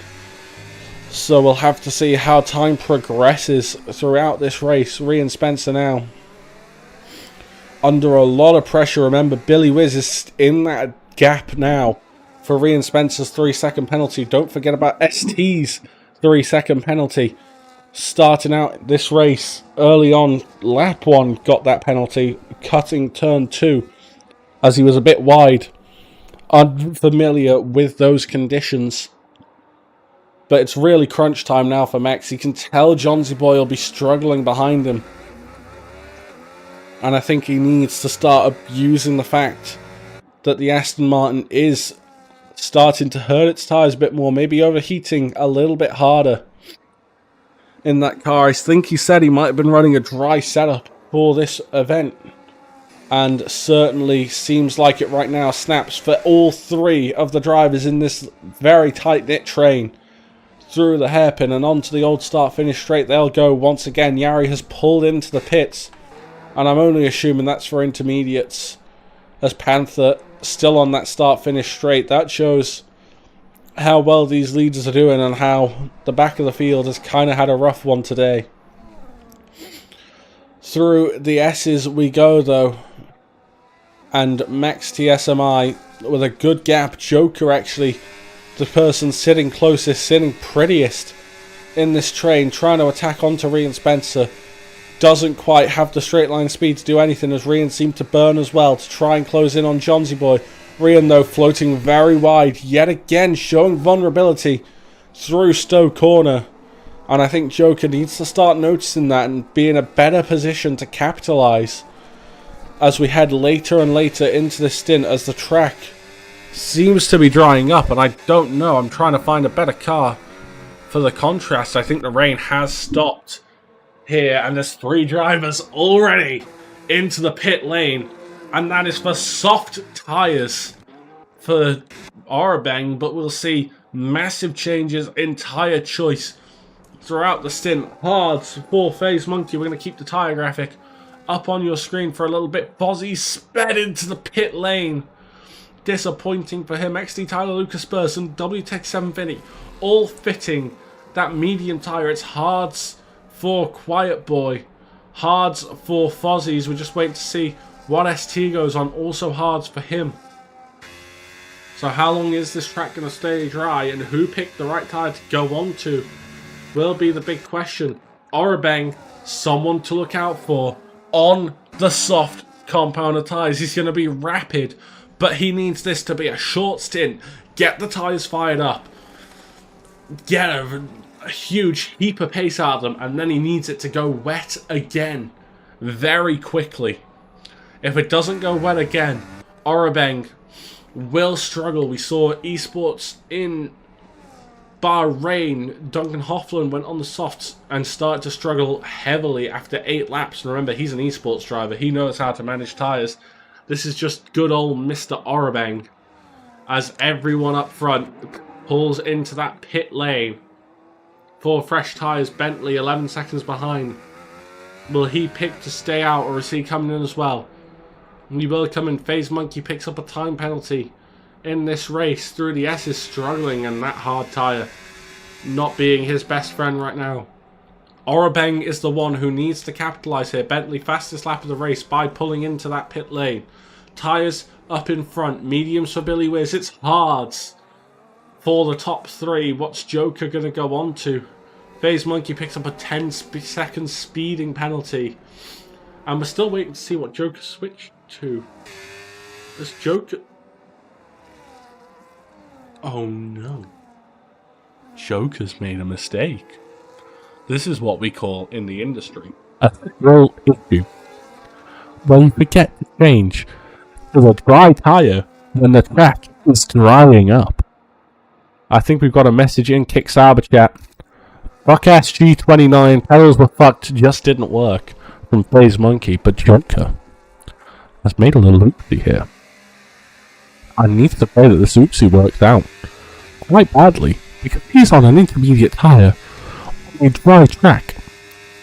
so we'll have to see how time progresses throughout this race. Ryan Spencer now under a lot of pressure. Remember, Billy Wiz is in that gap now for Ryan Spencer's 3-second penalty. Don't forget about ST's 3-second penalty. Starting out this race early on, lap 1 got that penalty, cutting turn 2 as he was a bit wide, unfamiliar with those conditions. But it's really crunch time now for Max. You can tell Johnsy Boy will be struggling behind him, and I think he needs to start abusing the fact that the Aston Martin is starting to hurt its tyres a bit more, maybe overheating a little bit harder in that car. I think he said he might have been running a dry setup for this event, and certainly seems like it right now. Snaps for all 3 of the drivers in this very tight-knit train through the hairpin and onto the old start-finish straight. They'll go once again. Yari has pulled into the pits, and I'm only assuming that's for intermediates, as Panther still on that start-finish straight. That shows how well these leaders are doing, and how the back of the field has kind of had a rough one today. Through the S's we go, though. And Max TSMI with a good gap. Joker, actually, the person sitting closest, sitting prettiest in this train, trying to attack onto Rian Spencer. Doesn't quite have the straight line speed to do anything, as Rian seemed to burn as well to try and close in on Johnsy Boy. Rian, though, floating very wide, yet again showing vulnerability through Stowe Corner. And I think Joker needs to start noticing that and be in a better position to capitalise as we head later and later into the stint, as the track seems to be drying up. And I don't know, I'm trying to find a better car for the contrast. I think the rain has stopped here, and there's 3 drivers already into the pit lane, and that is for soft tyres for Orabang, but we'll see massive changes in tyre choice throughout the stint. Hards for FaZe Monkey. We're going to keep the tyre graphic up on your screen for a little bit. Fozzie sped into the pit lane. Disappointing for him. XD Tyler, Lucas Burson, WTech 750, all fitting that medium tyre. It's Hards for Quiet Boy, Hards for Fozzies. We're just waiting to see what ST goes on. Also Hards for him. So how long is this track going to stay dry, and who picked the right tyre to go on to will be the big question. Orabang, someone to look out for on the soft compounder tyres. He's going to be rapid, but he needs this to be a short stint. Get the tyres fired up. Get a huge heap of pace out of them, and then he needs it to go wet again very quickly. If it doesn't go wet again, Orabang will struggle. We saw esports in Bahrain. Duncan Hoffland went on the softs and started to struggle heavily after 8 laps. And remember, he's an esports driver. He knows how to manage tyres. This is just good old Mr. Orabang, as everyone up front pulls into that pit lane for fresh tyres. Bentley 11 seconds behind. Will he pick to stay out, or is he coming in as well? He will come in. FaZe Monkey picks up a time penalty in this race. Through the S is struggling, and that hard tyre not being his best friend right now. Orabang is the one who needs to capitalise here. Bentley fastest lap of the race by pulling into that pit lane. Tyres up in front. Mediums for Billy Wiz. It's Hards for the top 3. What's Joker going to go on to? FaZe Monkey picks up a 10-second speeding penalty. And we're still waiting to see what Joker switched to. This Joker... Oh no. Joker's made a mistake. This is what we call in the industry a roll issue, where you forget to change to a dry tyre when the track is drying up. I think we've got a message in Kick Cyber chat. Fuck ass G29, pedals were fucked, just didn't work, from FaZe Monkey, but Joker has made a little oopsie here. I need to say that this oopsie worked out quite badly, because he's on an intermediate tyre on a dry track.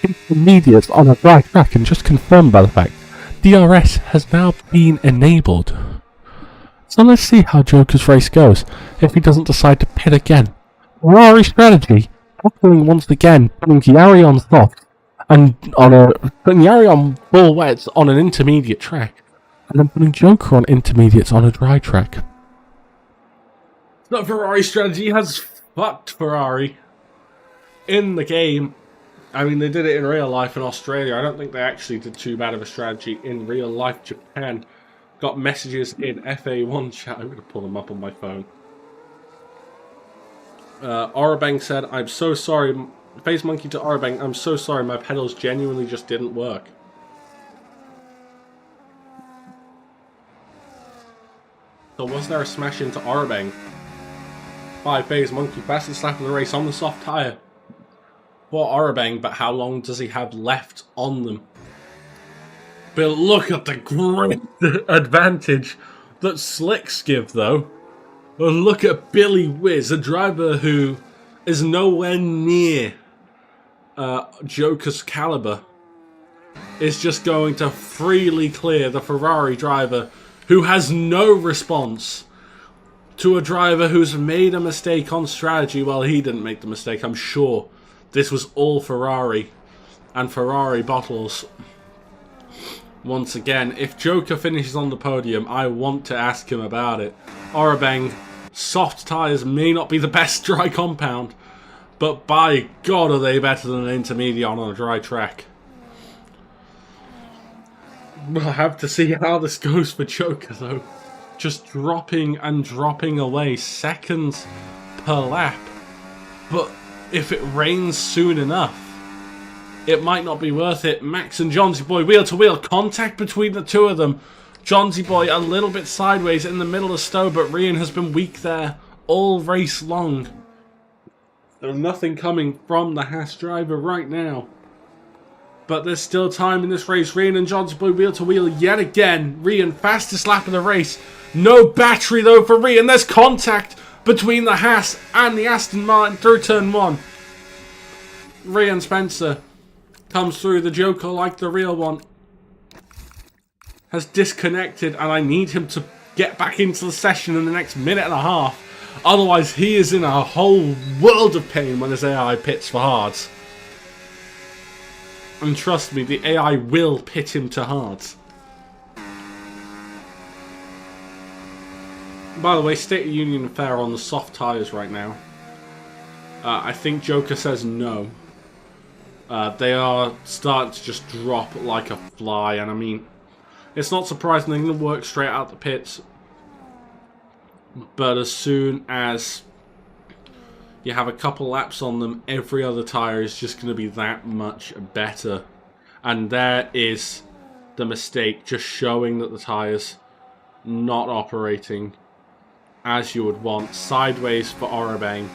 Intermediate on a dry track, and just confirmed by the fact DRS has now been enabled. So let's see how Joker's race goes if he doesn't decide to pit again. Ferrari strategy, tackling once again, putting Yari on soft and putting Yari on full wets on an intermediate track, and then putting Joker on intermediates on a dry track. It's not Ferrari strategy, has fucked Ferrari in the game. I mean, they did it in real life in Australia. I don't think they actually did too bad of a strategy in real life Japan. Got messages in FA1 chat. I'm going to pull them up on my phone. Orabang said, I'm so sorry. FaZe Monkey to Orabang, I'm so sorry. My pedals genuinely just didn't work. So was there a smash into Orabang by FaZe Monkey? Fastest lap of the race on the soft tyre for Orabang, but how long does he have left on them? But look at the great advantage that Slicks give, though. And look at Billy Wiz, a driver who is nowhere near Joker's caliber, is just going to freely clear the Ferrari driver who has no response to a driver who's made a mistake on strategy. Well, he didn't make the mistake, I'm sure. This was all Ferrari and Ferrari bottles. once again. If Joker finishes on the podium, I want to ask him about it. Orabeng, soft tyres may not be the best dry compound, but by God are they better than an intermediate on a dry track. We'll have to see how this goes for Joker though. Just dropping and dropping away seconds per lap. But if it rains soon enough, it might not be worth it. Max and Johnsy Boy wheel to wheel. Contact between the two of them. Johnsy Boy a little bit sideways in the middle of Stowe, but Rian has been weak there all race long. There's nothing coming from the Haas driver right now. But there's still time in this race. Rian and Johnsy Boy wheel to wheel yet again. Rian fastest lap of the race. No battery though for Rian. There's contact between the Haas and the Aston Martin through turn 1. Rian Spencer comes through. The Joker, like the real one, has disconnected, and I need him to get back into the session in the next minute and a half. Otherwise, he is in a whole world of pain when his AI pits for hards. And trust me, the AI will pit him to hards. By the way, State of Union fair on the soft tyres right now. I think Joker says no. They are starting to just drop like a fly, and I mean, it's not surprising they're going to work straight out the pits. But as soon as you have a couple laps on them, every other tyre is just going to be that much better. And there is the mistake, just showing that the tyres not operating as you would want. Sideways for Orabeng,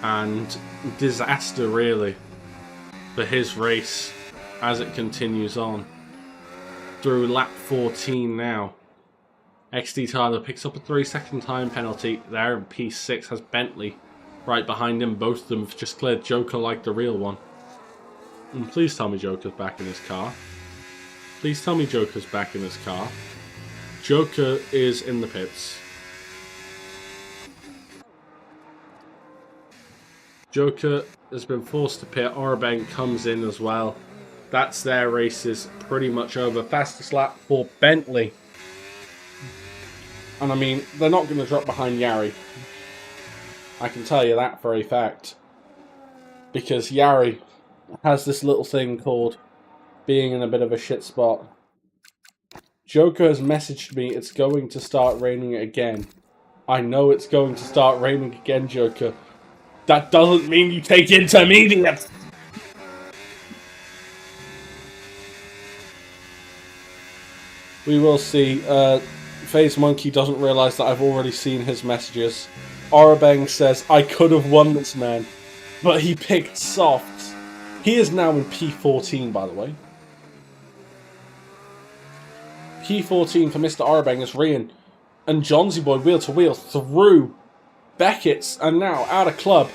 and disaster really for his race as it continues on. Through lap 14 now. XD Tyler picks up a 3-second time penalty. There in P6 has Bentley right behind him. Both of them have just cleared Joker like the real one. And please tell me Joker's back in his car. Please tell me Joker's back in his car. Joker is in the pits. Joker has been forced to pit. Orabeng comes in as well. That's their races pretty much over. Fastest lap for Bentley. And I mean, they're not going to drop behind Yari. I can tell you that for a fact. Because Yari has this little thing called being in a bit of a shit spot. Joker has messaged me it's going to start raining again. I know it's going to start raining again, Joker. That doesn't mean you take intermediate. We will see. FaZe Monkey doesn't realise that I've already seen his messages. Orabeng says, I could have won this, man. But he picked soft. He is now in P14, by the way. P14 for Mr. Orabeng is Rian and Johnsy Boy wheel to wheel through Beckett's and now out of club.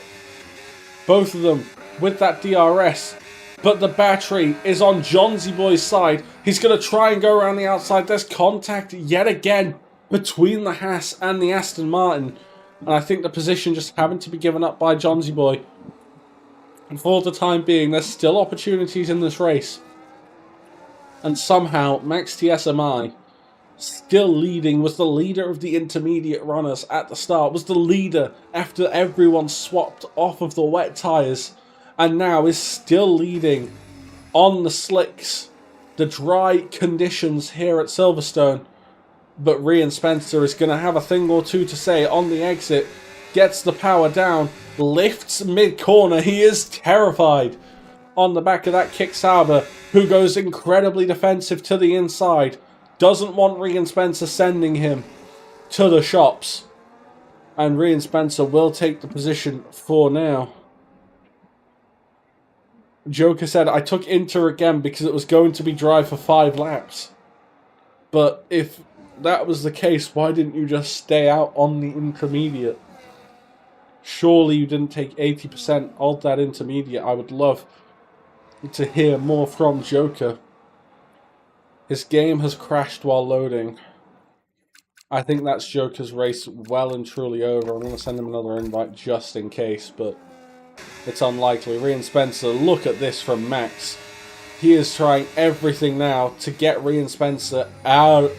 Both of them with that DRS. But the battery is on Johnsy Boy's side. He's going to try and go around the outside. There's contact yet again between the Haas and the Aston Martin. And I think the position just having to be given up by Johnsy Boy. And for the time being, there's still opportunities in this race. And somehow, Max TSMI, still leading, was the leader of the intermediate runners at the start. Was the leader after everyone swapped off of the wet tyres. And now is still leading on the slicks, the dry conditions here at Silverstone. But Rian Spencer is going to have a thing or two to say on the exit. Gets the power down, lifts mid-corner. He is terrified on the back of that Kick Sauber, who goes incredibly defensive to the inside. Doesn't want Rian Spencer sending him to the shops. And Rian Spencer will take the position for now. Joker said, I took Inter again because it was going to be dry for 5 laps. But if that was the case, why didn't you just stay out on the intermediate? Surely you didn't take 80% of that intermediate. I would love to hear more from Joker. His game has crashed while loading. I think that's Joker's race well and truly over. I'm going to send him another invite just in case, but it's unlikely. Rian Spencer, look at this from Max. he is trying everything now to get Rian Spencer out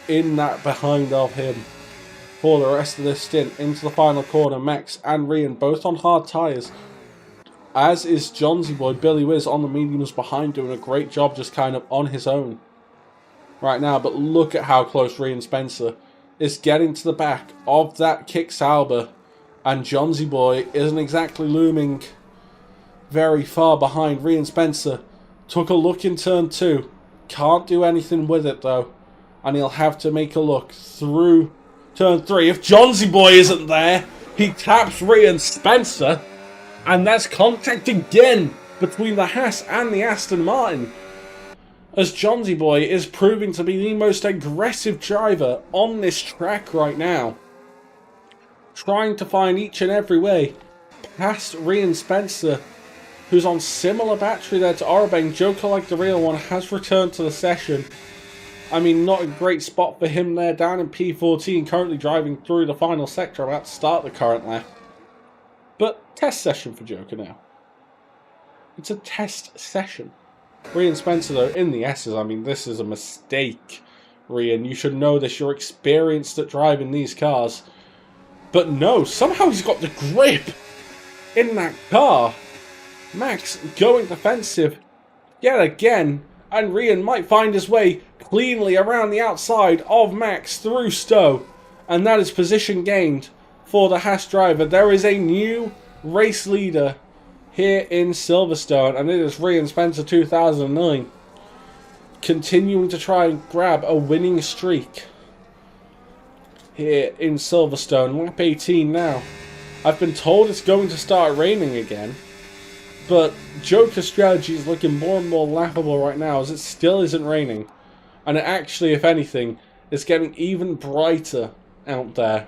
in that behind of him for the rest of this stint into the final corner. Max and Rian both on hard tyres, as is Johnsy Boy. Billy Wiz on the mediums behind, doing a great job just kind of on his own right now. But look at how close Rian Spencer is getting to the back of that Kick Sauber, and Johnsy Boy isn't exactly looming very far behind. Rian Spencer took a look in turn 2, can't do anything with it though, and he'll have to make a look through turn 3. If Johnsy Boy isn't there, he taps Rian Spencer, and there's contact again between the Haas and the Aston Martin, as Johnsy Boy is proving to be the most aggressive driver on this track right now, trying to find each and every way past Rian Spencer, who's on similar battery there to Orabeng. Joker like the real one has returned to the session. I mean, not a great spot for him there, down in P14, currently driving through the final sector, about to start the current lap. But test session for Joker now. It's a test session. Rian Spencer though in the S's. I mean, this is a mistake, Rian. You should know this. You're experienced at driving these cars. But no, somehow he's got the grip in that car. Max going defensive yet again, and Rian might find his way cleanly around the outside of Max through Stowe, and that is position gained for the Haas driver. There is a new race leader here in Silverstone, and it is Rian Spencer 2009, continuing to try and grab a winning streak here in Silverstone. Lap 18 now. I've been told it's going to start raining again, but Joker's strategy is looking more and more laughable right now, as it still isn't raining. And it actually, if anything, is getting even brighter out there.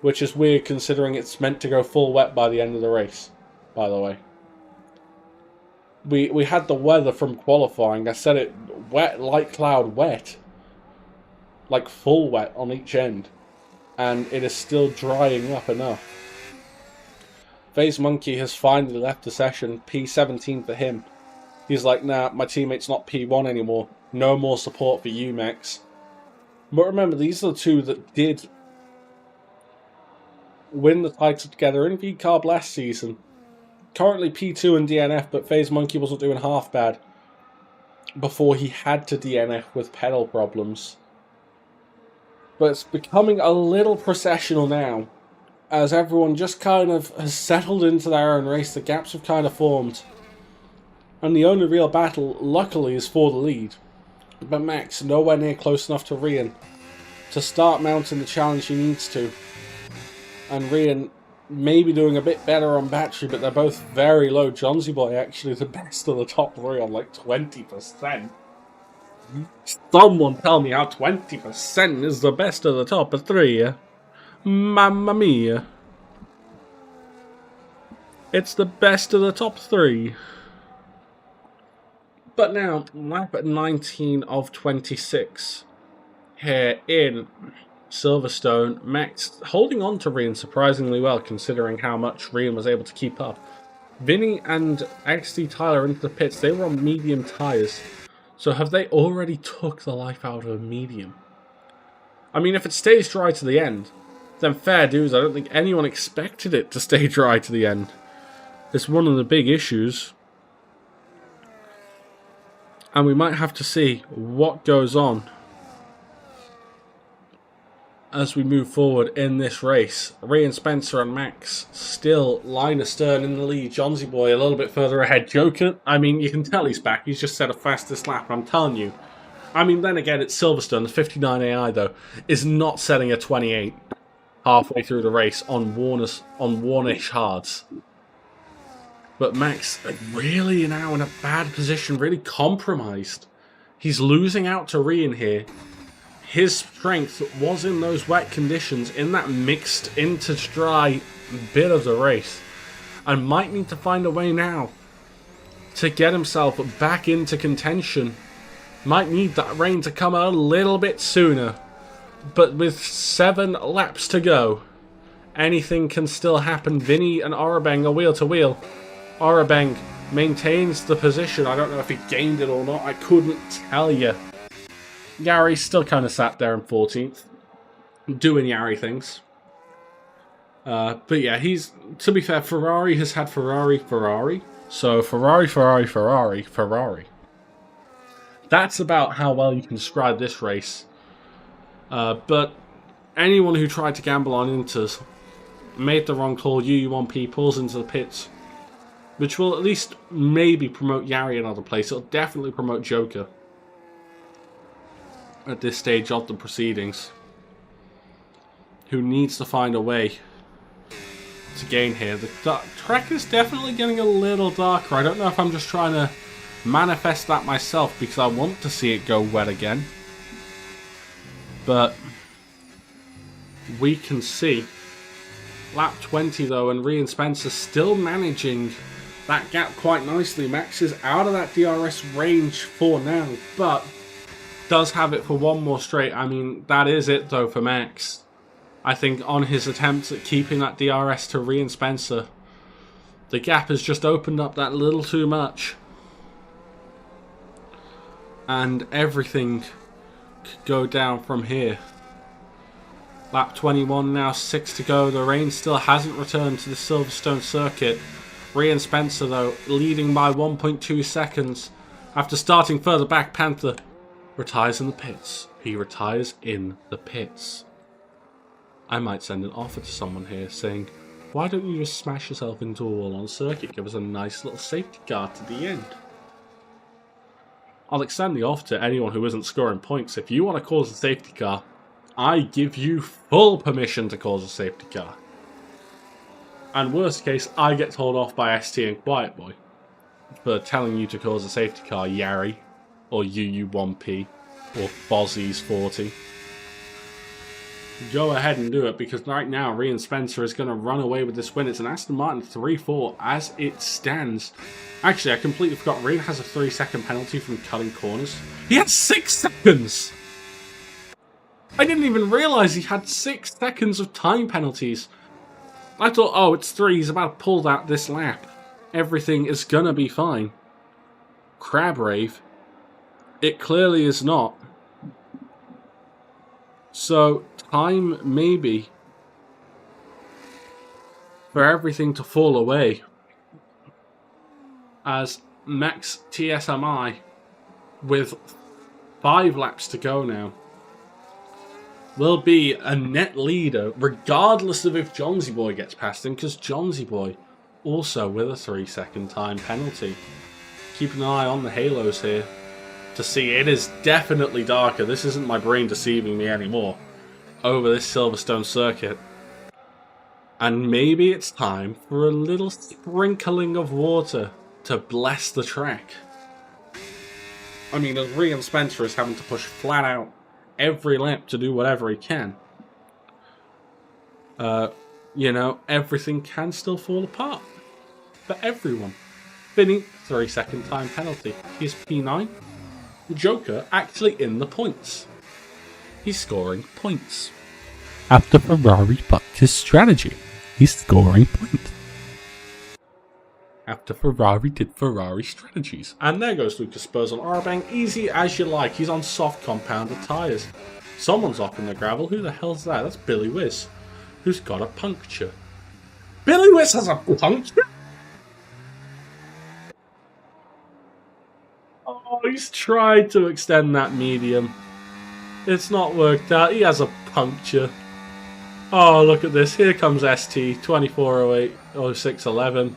Which is weird considering it's meant to go full wet by the end of the race, by the way. We had the weather from qualifying. I said it wet, light cloud wet. Like full wet on each end. And it is still drying up enough. FaZe Monkey has finally left the session. P17 for him. He's like, nah, my teammate's not P1 anymore. No more support for you, Max. But remember, these are the two that did win the title together in V-Carb last season. Currently P2 and DNF, but FaZe Monkey wasn't doing half bad before he had to DNF with pedal problems. But it's becoming a little processional now, as everyone just kind of has settled into their own race. The gaps have kind of formed, and the only real battle, luckily, is for the lead. But Max nowhere near close enough to Rian to start mounting the challenge he needs to. And Rian maybe doing a bit better on battery, but they're both very low. Johnsy Boy actually the best of the top 3 on like 20%. Someone tell me how 20% is the best of the top 3, yeah? Mamma mia. It's the best of the top 3. But now, lap at 19 of 26 here in Silverstone. Max holding on to Rian surprisingly well, considering how much Rian was able to keep up. Vinny and XD Tyler into the pits. They were on medium tyres. So have they already took the life out of a medium? I mean, if it stays dry to the end, then fair dues. I don't think anyone expected it to stay dry to the end. It's one of the big issues. And we might have to see what goes on as we move forward in this race. Rian Spencer and Max still line astern in the lead. Johnsy Boy a little bit further ahead. Joker, I mean, you can tell he's back. He's just set a fastest lap, I'm telling you. I mean, then again, it's Silverstone. The 59 AI, though, is not setting a 28 halfway through the race on Warnish hards. But Max really now in a bad position, really compromised. He's losing out to Rian here. His strength was in those wet conditions, in that mixed into dry bit of the race. And might need to find a way now to get himself back into contention. Might need that rain to come a little bit sooner. But with 7 laps to go, anything can still happen. Vinny and Orabeng are wheel to wheel. Orabeng maintains the position. I don't know if he gained it or not. I couldn't tell you. Yari still kind of sat there in 14th, doing Yari things. But yeah, to be fair, Ferrari has had Ferrari. So Ferrari. That's about how well you can describe this race. But anyone who tried to gamble on Inters made the wrong call. UU1P pulls into the pits, which will at least maybe promote Yari another place. It'll definitely promote Joker at this stage of the proceedings, who needs to find a way to gain here. The track is definitely getting a little darker. I don't know if I'm just trying to manifest that myself because I want to see it go wet again. But we can see lap 20 though, and Rhea and Spencer still managing that gap quite nicely. Max is out of that DRS range for now, but does have it for one more straight. I mean, that is it though for Max. I think on his attempts at keeping that DRS to Rhea and Spencer, the gap has just opened up that little too much. And everything could go down from here. Lap 21 now, 6 to go. The rain still hasn't returned to the Silverstone circuit. Rhea and Spencer though, leading by 1.2 seconds. After starting further back, Panther retires in the pits. He retires in the pits. I might send an offer to someone here saying, why don't you just smash yourself into a wall on circuit? Give us a nice little safety car to the end. I'll extend the offer to anyone who isn't scoring points. If you want to cause a safety car, I give you full permission to cause a safety car. And worst case, I get told off by ST and Quiet Boy for telling you to cause a safety car, Yari, or UU1P, or Fozzie's 40. Go ahead and do it, because right now Rhea and Spencer is going to run away with this win. It's an Aston Martin 3-4 as it stands. Actually, I completely forgot. Rhea has a 3-second penalty from cutting corners. He had 6 seconds! I didn't even realise he had 6 seconds of time penalties. I thought, oh, it's 3. He's about to pull that this lap. Everything is going to be fine. Crab rave. It clearly is not. So, time maybe for everything to fall away as Max TSMI, with 5 laps to go now, will be a net leader regardless of if Johnsy Boy gets past him, because Johnsy Boy also with a 3-second time penalty. Keep an eye on the halos here to see. It is definitely darker. This isn't my brain deceiving me anymore over this Silverstone circuit. And maybe it's time for a little sprinkling of water to bless the track. I mean, as Rhea and Spencer is having to push flat out every lap to do whatever he can, you know, everything can still fall apart for everyone. Vinny, 3-second time penalty. He's P9. Joker actually in the points. He's scoring points. After Ferrari bucked his strategy, he's scoring points. After Ferrari did Ferrari strategies. And there goes Lucas Spurs on Arabang. Easy as you like. He's on soft compounded tyres. Someone's off in the gravel. Who the hell's that? That's Billy Whiz, who's got a puncture. Billy Whiz has a puncture? Oh, he's tried to extend that medium. It's not worked out. He has a puncture. Oh, look at this. Here comes ST 2408 0611.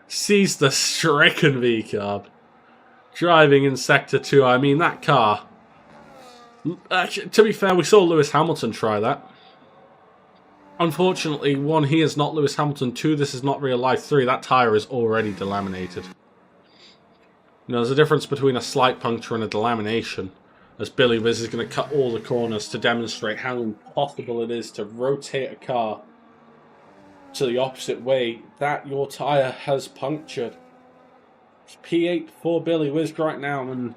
Sees the stricken V-carb driving in Sector 2. I mean, that car. Actually, to be fair, we saw Lewis Hamilton try that. Unfortunately, 1, he is not Lewis Hamilton. 2, this is not real life. 3, that tyre is already delaminated. You know, there's a difference between a slight puncture and a delamination, as Billy Whiz is going to cut all the corners to demonstrate how impossible it is to rotate a car to the opposite way that your tyre has punctured. It's P8 for Billy Whiz right now, and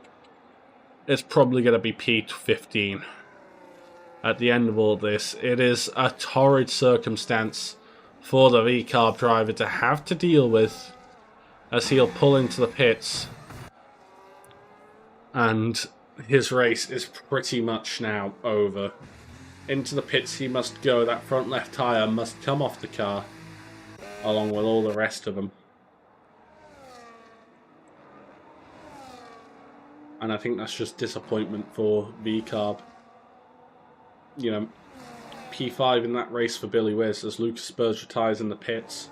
it's probably going to be P15 at the end of all this. It is a torrid circumstance for the V-carb driver to have to deal with, as he'll pull into the pits. And his race is pretty much now over. Into the pits he must go. That front left tyre must come off the car, along with all the rest of them. And I think that's just disappointment for VCarb. You know, P5 in that race for Billy Wiz as Lucas Spurs retires in the pits.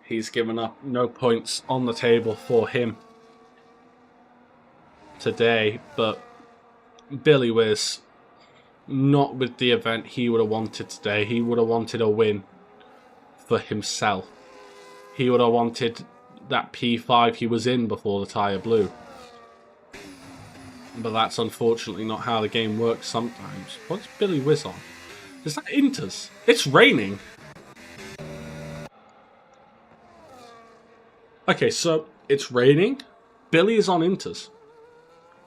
He's given up no points on the table for him today, but Billy Wiz, not with the event he would have wanted today. He would have wanted a win for himself. He would have wanted that P5 he was in before the tyre blew. But that's unfortunately not how the game works sometimes. What's Billy Wiz on? Is that Inters? It's raining. Okay, so it's raining. Billy is on Inters.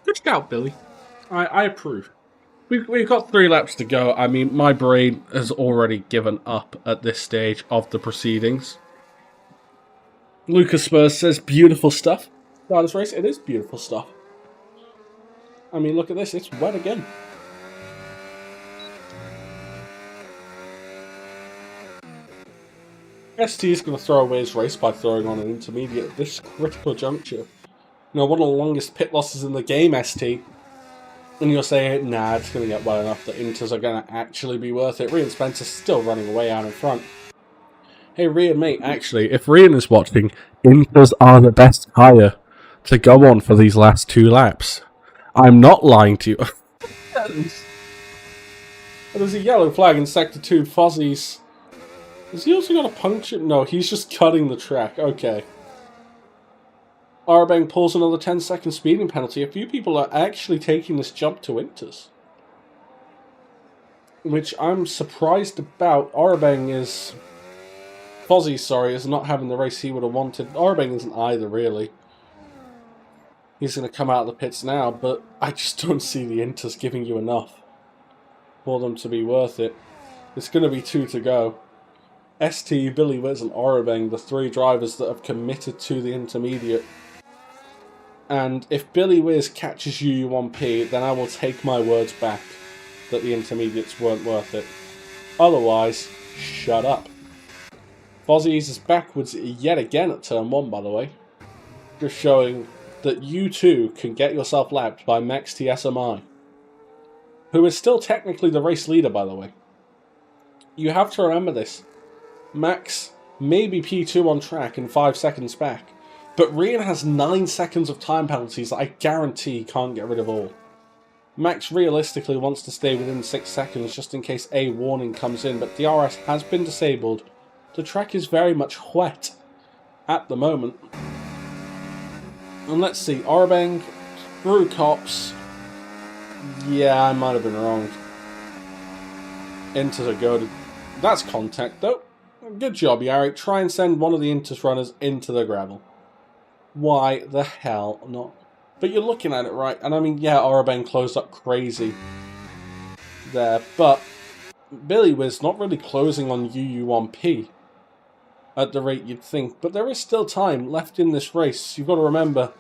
Good shout, Billy. I approve. We've got 3 laps to go. I mean, my brain has already given up at this stage of the proceedings. Lucas Spurs says, beautiful stuff. Now, this race, it is beautiful stuff. I mean, look at this. It's wet again. ST is going to throw away his race by throwing on an intermediate at this critical juncture. You know, one of the longest pit losses in the game, ST. And you're saying, nah, it's going to get well enough that Inters are going to actually be worth it. Rian Spencer's still running away out in front. Hey, Rian, mate, actually, if Rian is watching, Inters are the best tyre to go on for these last 2 laps. I'm not lying to you. There's a yellow flag in Sector 2. Fozzie's... Has he also got a puncture? No, he's just cutting the track. Okay. Arabang pulls another 10-second speeding penalty. A few people are actually taking this jump to Inters, which I'm surprised about. Arabang is... Fozzie, sorry, is not having the race he would have wanted. Arabang isn't either, really. He's going to come out of the pits now, but I just don't see the Inters giving you enough for them to be worth it. It's going to be 2 to go. ST, Billy Wiz and Arabang, the 3 drivers that have committed to the intermediate. And if Billy Wiz catches UU1P, then I will take my words back that the intermediates weren't worth it. Otherwise, shut up. Fozzie eases backwards yet again at turn 1, by the way. Just showing that you too can get yourself lapped by Max TSMI, who is still technically the race leader, by the way. You have to remember this. Max may be P2 on track and 5 seconds back, but Rian has 9 seconds of time penalties that I guarantee can't get rid of all. Max realistically wants to stay within 6 seconds just in case a warning comes in, but DRS has been disabled. The track is very much wet at the moment. And let's see, Arabang through cops. Yeah, I might have been wrong. Inters are good. That's contact though. Good job, Yari. Try and send one of the Inters runners into the gravel. Why the hell not? But you're looking at it right, and I mean, yeah, Arabang closed up crazy there, but Billy Wiz not really closing on UU1P at the rate you'd think, but there is still time left in this race. You've got to remember,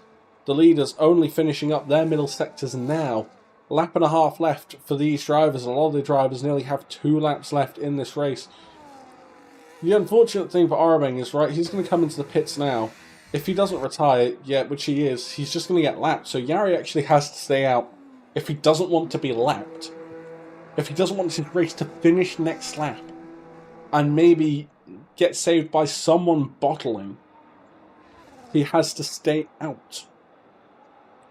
the leaders only finishing up their middle sectors now. Lap and a half left for these drivers, and a lot of the drivers nearly have 2 laps left in this race. The unfortunate thing for Arabang is, right, he's going to come into the pits now. If he doesn't retire yet, which he is, he's just going to get lapped. So Yari actually has to stay out if he doesn't want to be lapped. If he doesn't want his race to finish next lap. And maybe get saved by someone bottling. He has to stay out.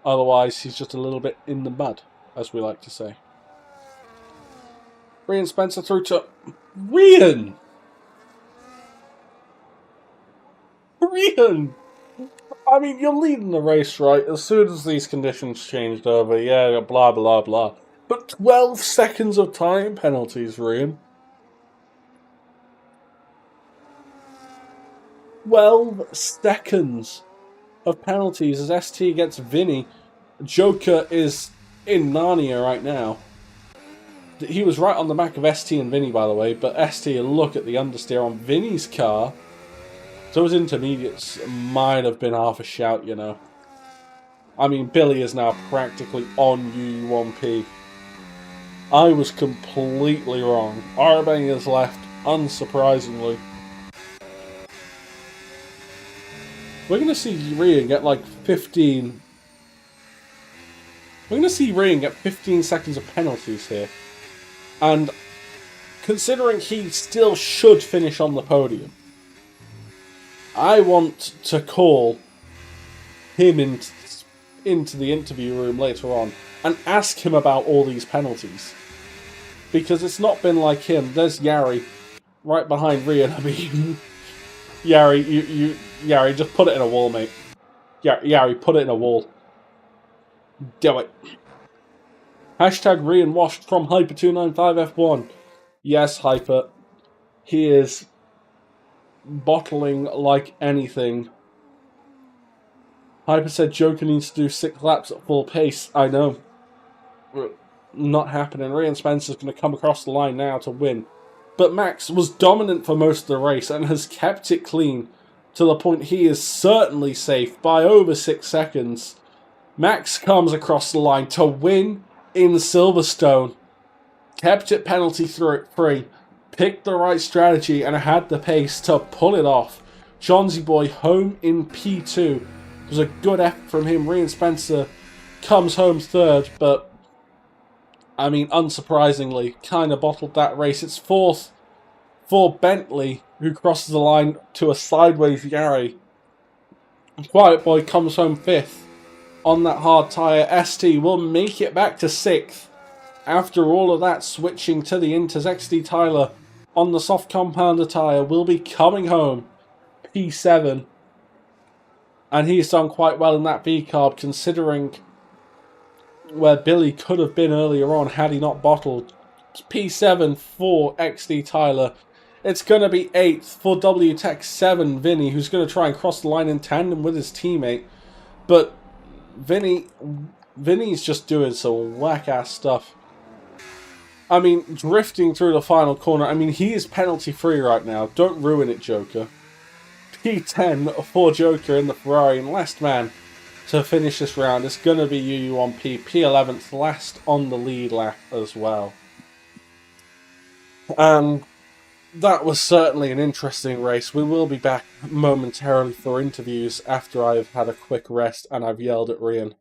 Otherwise, he's just a little bit in the mud, as we like to say. Rian Spencer through to... Rian! Rian! I mean, you're leading the race, right? As soon as these conditions changed over, yeah, blah, blah, blah. But 12 seconds of time penalties, Rian. 12 seconds of penalties as ST gets Vinny. Joker is in Narnia right now. He was right on the back of ST and Vinny, by the way, but ST, look at the understeer on Vinny's car. Those intermediates might have been half a shout, you know. I mean, Billy is now practically on UU1P. I was completely wrong. Arbang is left, unsurprisingly. We're going to see Rian get like 15... We're going to see Rian get 15 seconds of penalties here. And considering he still should finish on the podium, I want to call him into the interview room later on and ask him about all these penalties. Because it's not been like him. There's Yari right behind Rian. I mean, Yari, Yari, just put it in a wall, mate. Yari, put it in a wall. Do it. Hashtag Rian washed from Hyper295F1. Yes, Hyper. He is bottling like anything. Hyper said Joker needs to do 6 laps at full pace. I know. Not happening. Rian Spencer's going to come across the line now to win. But Max was dominant for most of the race and has kept it clean to the point he is certainly safe by over 6 seconds. Max comes across the line to win in Silverstone. Kept it penalty free. Picked the right strategy and had the pace to pull it off. Johnsy Boy home in P2. It was a good effort from him. Rian Spencer comes home third, but I mean, unsurprisingly, kind of bottled that race. It's fourth for Bentley, who crosses the line to a sideways Yari. Quiet Boy comes home fifth on that hard tyre. ST will make it back to sixth. After all of that, switching to the Inters, XD Tyler on the soft compounder tyre will be coming home P7. And he's done quite well in that V-carb, considering where Billy could have been earlier on had he not bottled. It's P7 for XD Tyler. It's going to be 8th for WTEC 7 Vinny, who's going to try and cross the line in tandem with his teammate. But Vinny's just doing some whack-ass stuff. I mean, drifting through the final corner. I mean, he is penalty-free right now. Don't ruin it, Joker. P10 for Joker in the Ferrari, and last man to finish this round is going to be UU1P, P11th, last on the lead lap as well. And that was certainly an interesting race. We will be back momentarily for interviews after I've had a quick rest and I've yelled at Rian.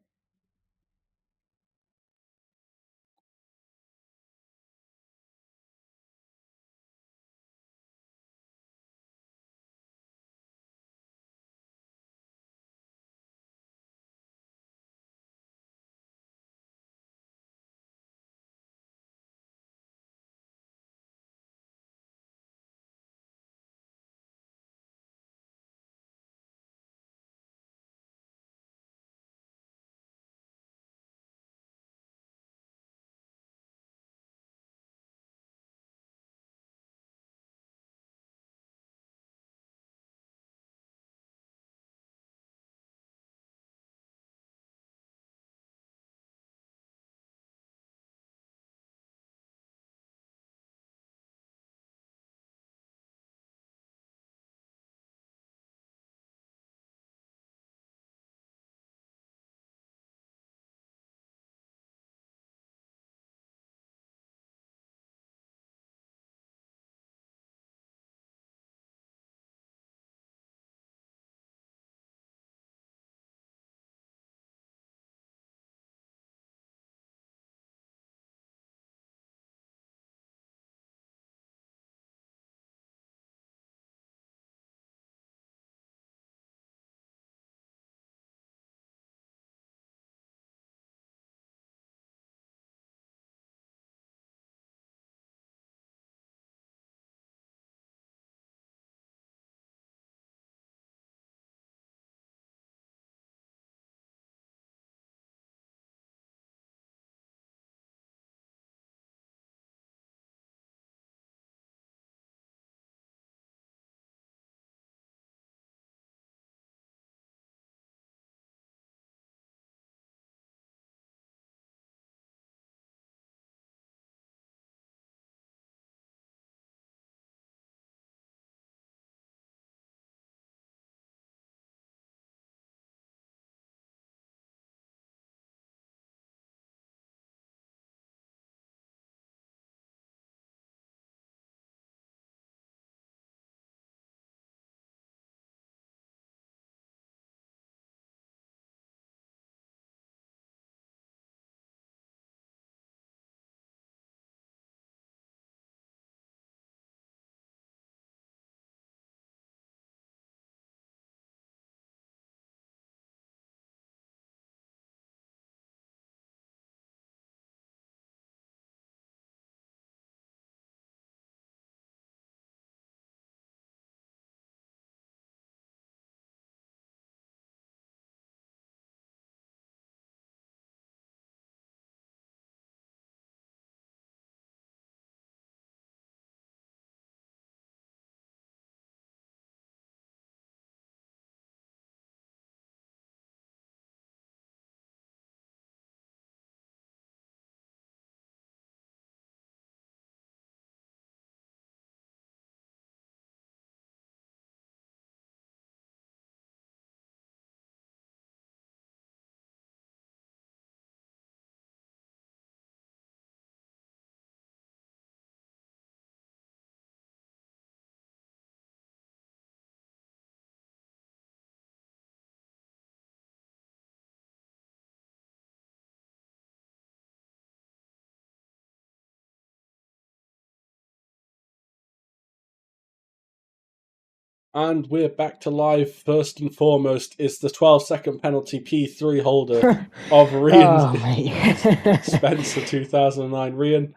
And we're back to live. First and foremost is the 12-second penalty P3 holder of Rian Oh, mate. Spencer 2009. Rian,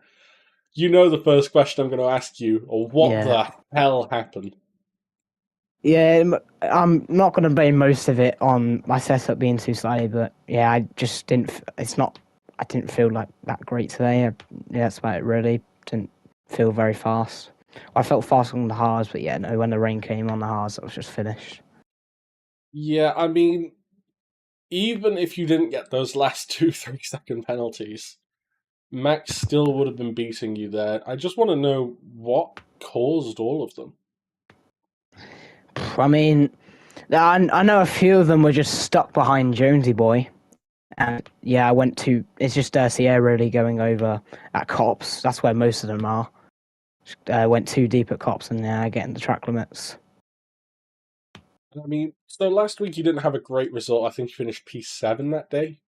you know the first question I'm going to ask you, or what Yeah. the hell happened? Yeah, I'm not going to blame most of it on my setup being too slidey, but yeah, I just didn't. I didn't feel like that great today. Yeah, that's about it. Really, didn't feel very fast. I felt fast on the hards, but yeah, no. When the rain came on the hards, I was just finished. Yeah, I mean, even if you didn't get those last 2 3-second penalties, Max still would have been beating you there. I just want to know what caused all of them. I mean, I know a few of them were just stuck behind Jonesy Boy. And yeah, I went to. It's just Sierra really going over at cops. That's where most of them are. Went too deep at cops and getting the track limits. I mean, so last week you didn't have a great result. I think you finished P7 that day,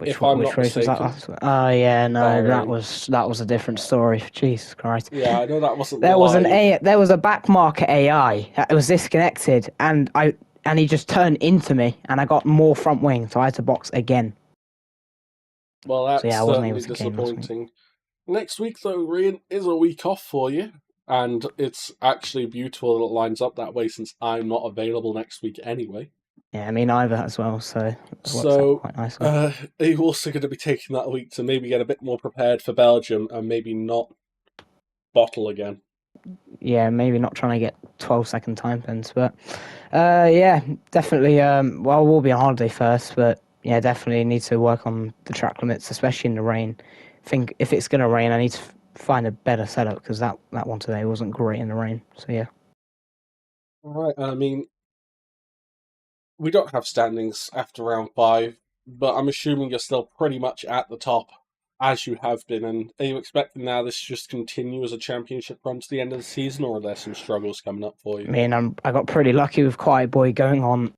if I'm Which not race was that? mistaken. Oh yeah, no, Bahrain. that was a different story. Jesus Christ. Yeah, I know that wasn't There was live. there was a back marker AI that was disconnected, and he just turned into me, and I got more front wing, so I had to box again. Well, So that's yeah, I wasn't able certainly to gain last week. disappointing. Next week, though, Rian, is a week off for you, and it's actually beautiful that it lines up that way since I'm not available next week anyway. Yeah, me neither as well, so it works out So, quite nicely. are you also going to be taking that week to maybe get a bit more prepared for Belgium and maybe not bottle again? Yeah, maybe not trying to get 12-second time pins, but yeah, definitely. Well, we'll be on holiday first, but yeah, definitely need to work on the track limits, especially in the rain. I think if it's gonna rain, I need to find a better setup because that one today wasn't great in the rain. So yeah. All right, I mean, we don't have standings after round 5, but I'm assuming you're still pretty much at the top as you have been. And are you expecting now this just continue as a championship run to the end of the season, or are there some struggles coming up for you? I mean, I got pretty lucky with Quiet Boy going on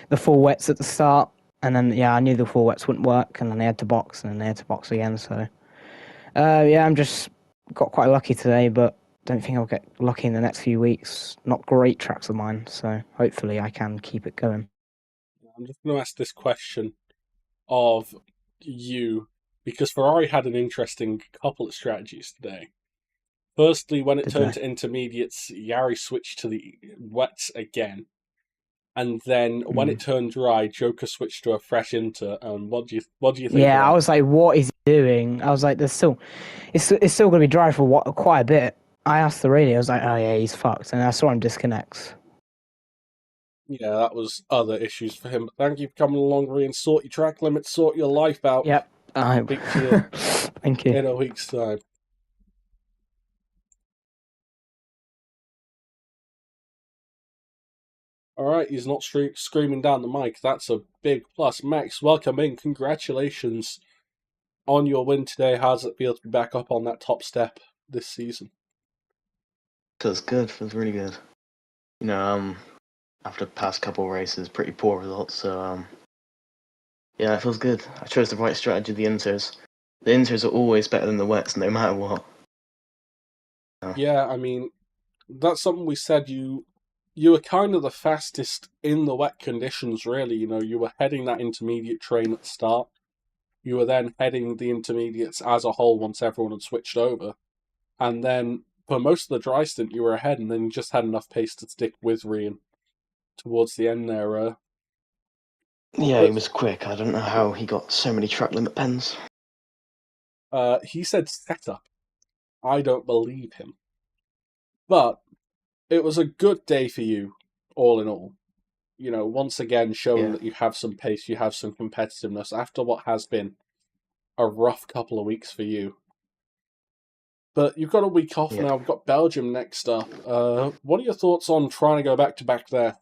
the full wets at the start, and then yeah, I knew the full wets wouldn't work, and then they had to box, and then they had to box again. So yeah, I'm just got quite lucky today, but don't think I'll get lucky in the next few weeks. Not great tracks of mine, so hopefully I can keep it going. I'm just going to ask this question of you because Ferrari had an interesting couple of strategies today. Firstly, when it Did turned they? to intermediates, Yari switched to the wets again. And then when it turned dry, Joker switched to a fresh inter. What do you think of Yeah, I that? was like, what is he doing? I was like, it's still gonna be dry for quite a bit. I asked the radio, I was like, oh yeah, he's fucked, and I saw him disconnect. Yeah, that was other issues for him. But thank you for coming along, Ree, and sort your track limits, sort your life out. Yep. Speak to you Thank you. in a week's time. All right, he's not screaming down the mic. That's a big plus. Max, welcome in. Congratulations on your win today. How does it feel to be back up on that top step this season? Feels good. Feels really good. You know, after the past couple of races, pretty poor results. So, yeah, it feels good. I chose the right strategy. The inters are always better than the wets, no matter what. Yeah, I mean, that's something we said. You were kind of the fastest in the wet conditions, really. You know, you were heading that intermediate train at the start. You were then heading the intermediates as a whole once everyone had switched over. And then for most of the dry stint, you were ahead, and then you just had enough pace to stick with Rian towards the end there. Yeah, he was quick. I don't know how he got so many track limit pens. He said setup. I don't believe him. But it was a good day for you, all in all. You know, once again showing that you have some pace, you have some competitiveness after what has been a rough couple of weeks for you. But you've got a week off now. We've got Belgium next up. What are your thoughts on trying to go back to back there?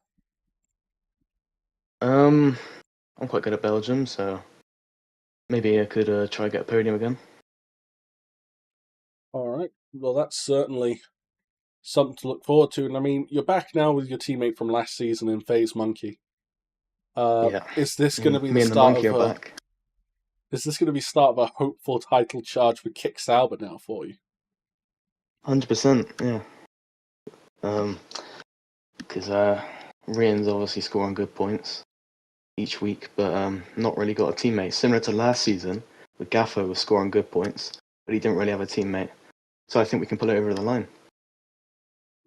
I'm quite good at Belgium, so maybe I could try get a podium again. All right. Well, that's certainly something to look forward to. And I mean, you're back now with your teammate from last season in Phase Monkey. Is this going to be the start of a? Is this going to be start of a hopeful title charge with Kick Sauber now for you? 100%, yeah. because Rian's obviously scoring good points each week, but not really got a teammate. Similar to last season, where Gaffo was scoring good points, but he didn't really have a teammate. So I think we can pull it over the line.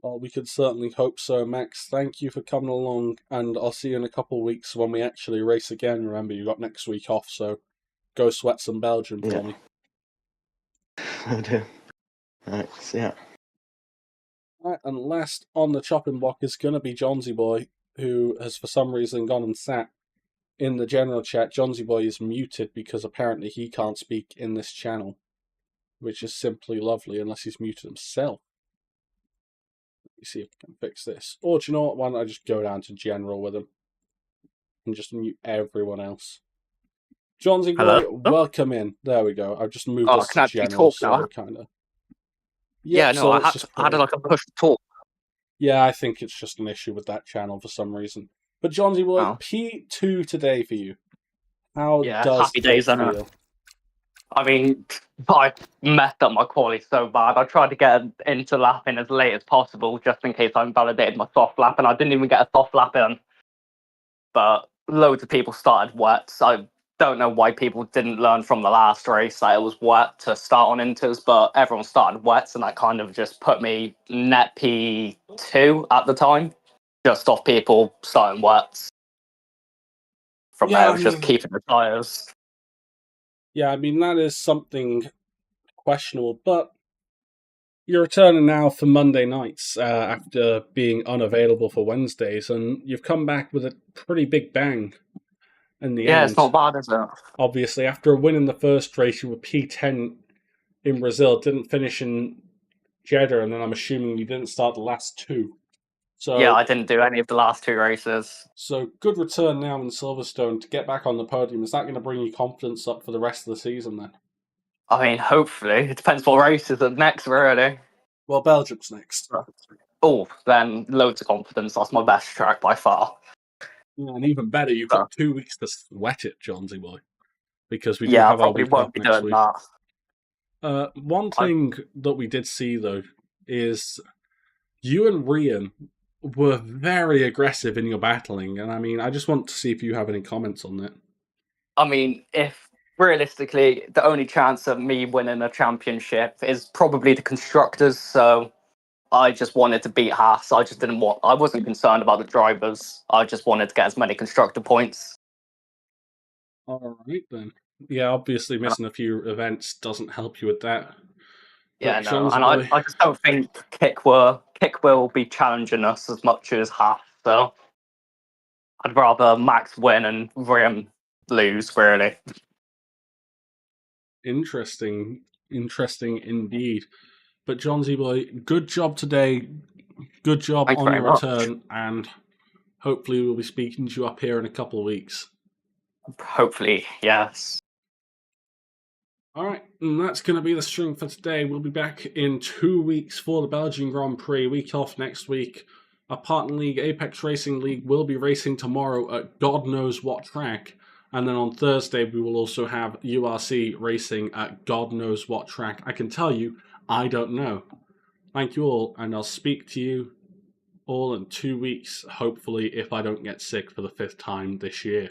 Well, we could certainly hope so, Max. Thank you for coming along, and I'll see you in a couple of weeks when we actually race again. Remember, you got next week off, so go sweat some Belgium for me. I do. Alright, see ya. Right, and last on the chopping block is going to be Johnsy Boy, who has for some reason gone and sat in the general chat. Johnsy Boy is muted because apparently he can't speak in this channel, which is simply lovely unless he's muted himself. Let me see if I can fix this. Or do you know what? Why don't I just go down to general with him and just mute everyone else? Johnsy Boy, Hello? welcome in. There we go. I've just moved Oh, us can I to actually general, talk so now? we're kind of... Yeah, so no, I let's had, just I had play. like a push to talk. Yeah, I think it's just an issue with that channel for some reason. But Johnsy Boy, Oh. P2 today for you. How Yeah, does happy it days, I know. feel? I mean, I messed up my quality so bad. I tried to get into lapping as late as possible just in case I invalidated my soft lap, and I didn't even get a soft lap in. But loads of people started wet, so I don't know why people didn't learn from the last race that it was wet to start on inters, but everyone started wets, and that kind of just put me net P2 at the time, just off people starting wets. From there, it was just keeping the tyres. Yeah, I mean, that is something questionable, but you're returning now for Monday nights after being unavailable for Wednesdays, and you've come back with a pretty big bang in the Yeah, end. it's not bad, is it? Obviously, after a win in the first race, you were P10 in Brazil, didn't finish in Jeddah, and then I'm assuming you didn't start the last two. So Yeah, I didn't do any of the last two races. So good return now in Silverstone to get back on the podium. Is that going to bring your confidence up for the rest of the season then? I mean, hopefully. It depends what races are next, really. Well, Belgium's next. Oh, then loads of confidence. That's my best track by far. Yeah, and even better, you've got 2 weeks to sweat it, Johnsy Boy, because we do Yeah, I have our probably week off won't be next doing week. that. One thing that we did see, though, is you and Rian were very aggressive in your battling, and I mean, I just want to see if you have any comments on that. I mean, if realistically, the only chance of me winning a championship is probably the constructors, so I just wanted to beat Haas. I wasn't concerned about the drivers. I just wanted to get as many constructor points. All right, then. Yeah, obviously missing a few events doesn't help you with that. Yeah, But no, Jonesy and Boy, I just don't think Kick will be challenging us as much as Haas. So I'd rather Max win and Rim lose, really. interesting indeed. But Johnsy Boy, good job today. Good job Thanks on very your much. return, and hopefully we'll be speaking to you up here in a couple of weeks. Hopefully, yes. Alright, and that's going to be the stream for today. We'll be back in 2 weeks for the Belgian Grand Prix. Week off next week. Our partner league, Apex Racing League, will be racing tomorrow at God knows what track. And then on Thursday, we will also have URC racing at God knows what track. I can tell you, I don't know. Thank you all, and I'll speak to you all in 2 weeks, hopefully, if I don't get sick for the 5th time this year.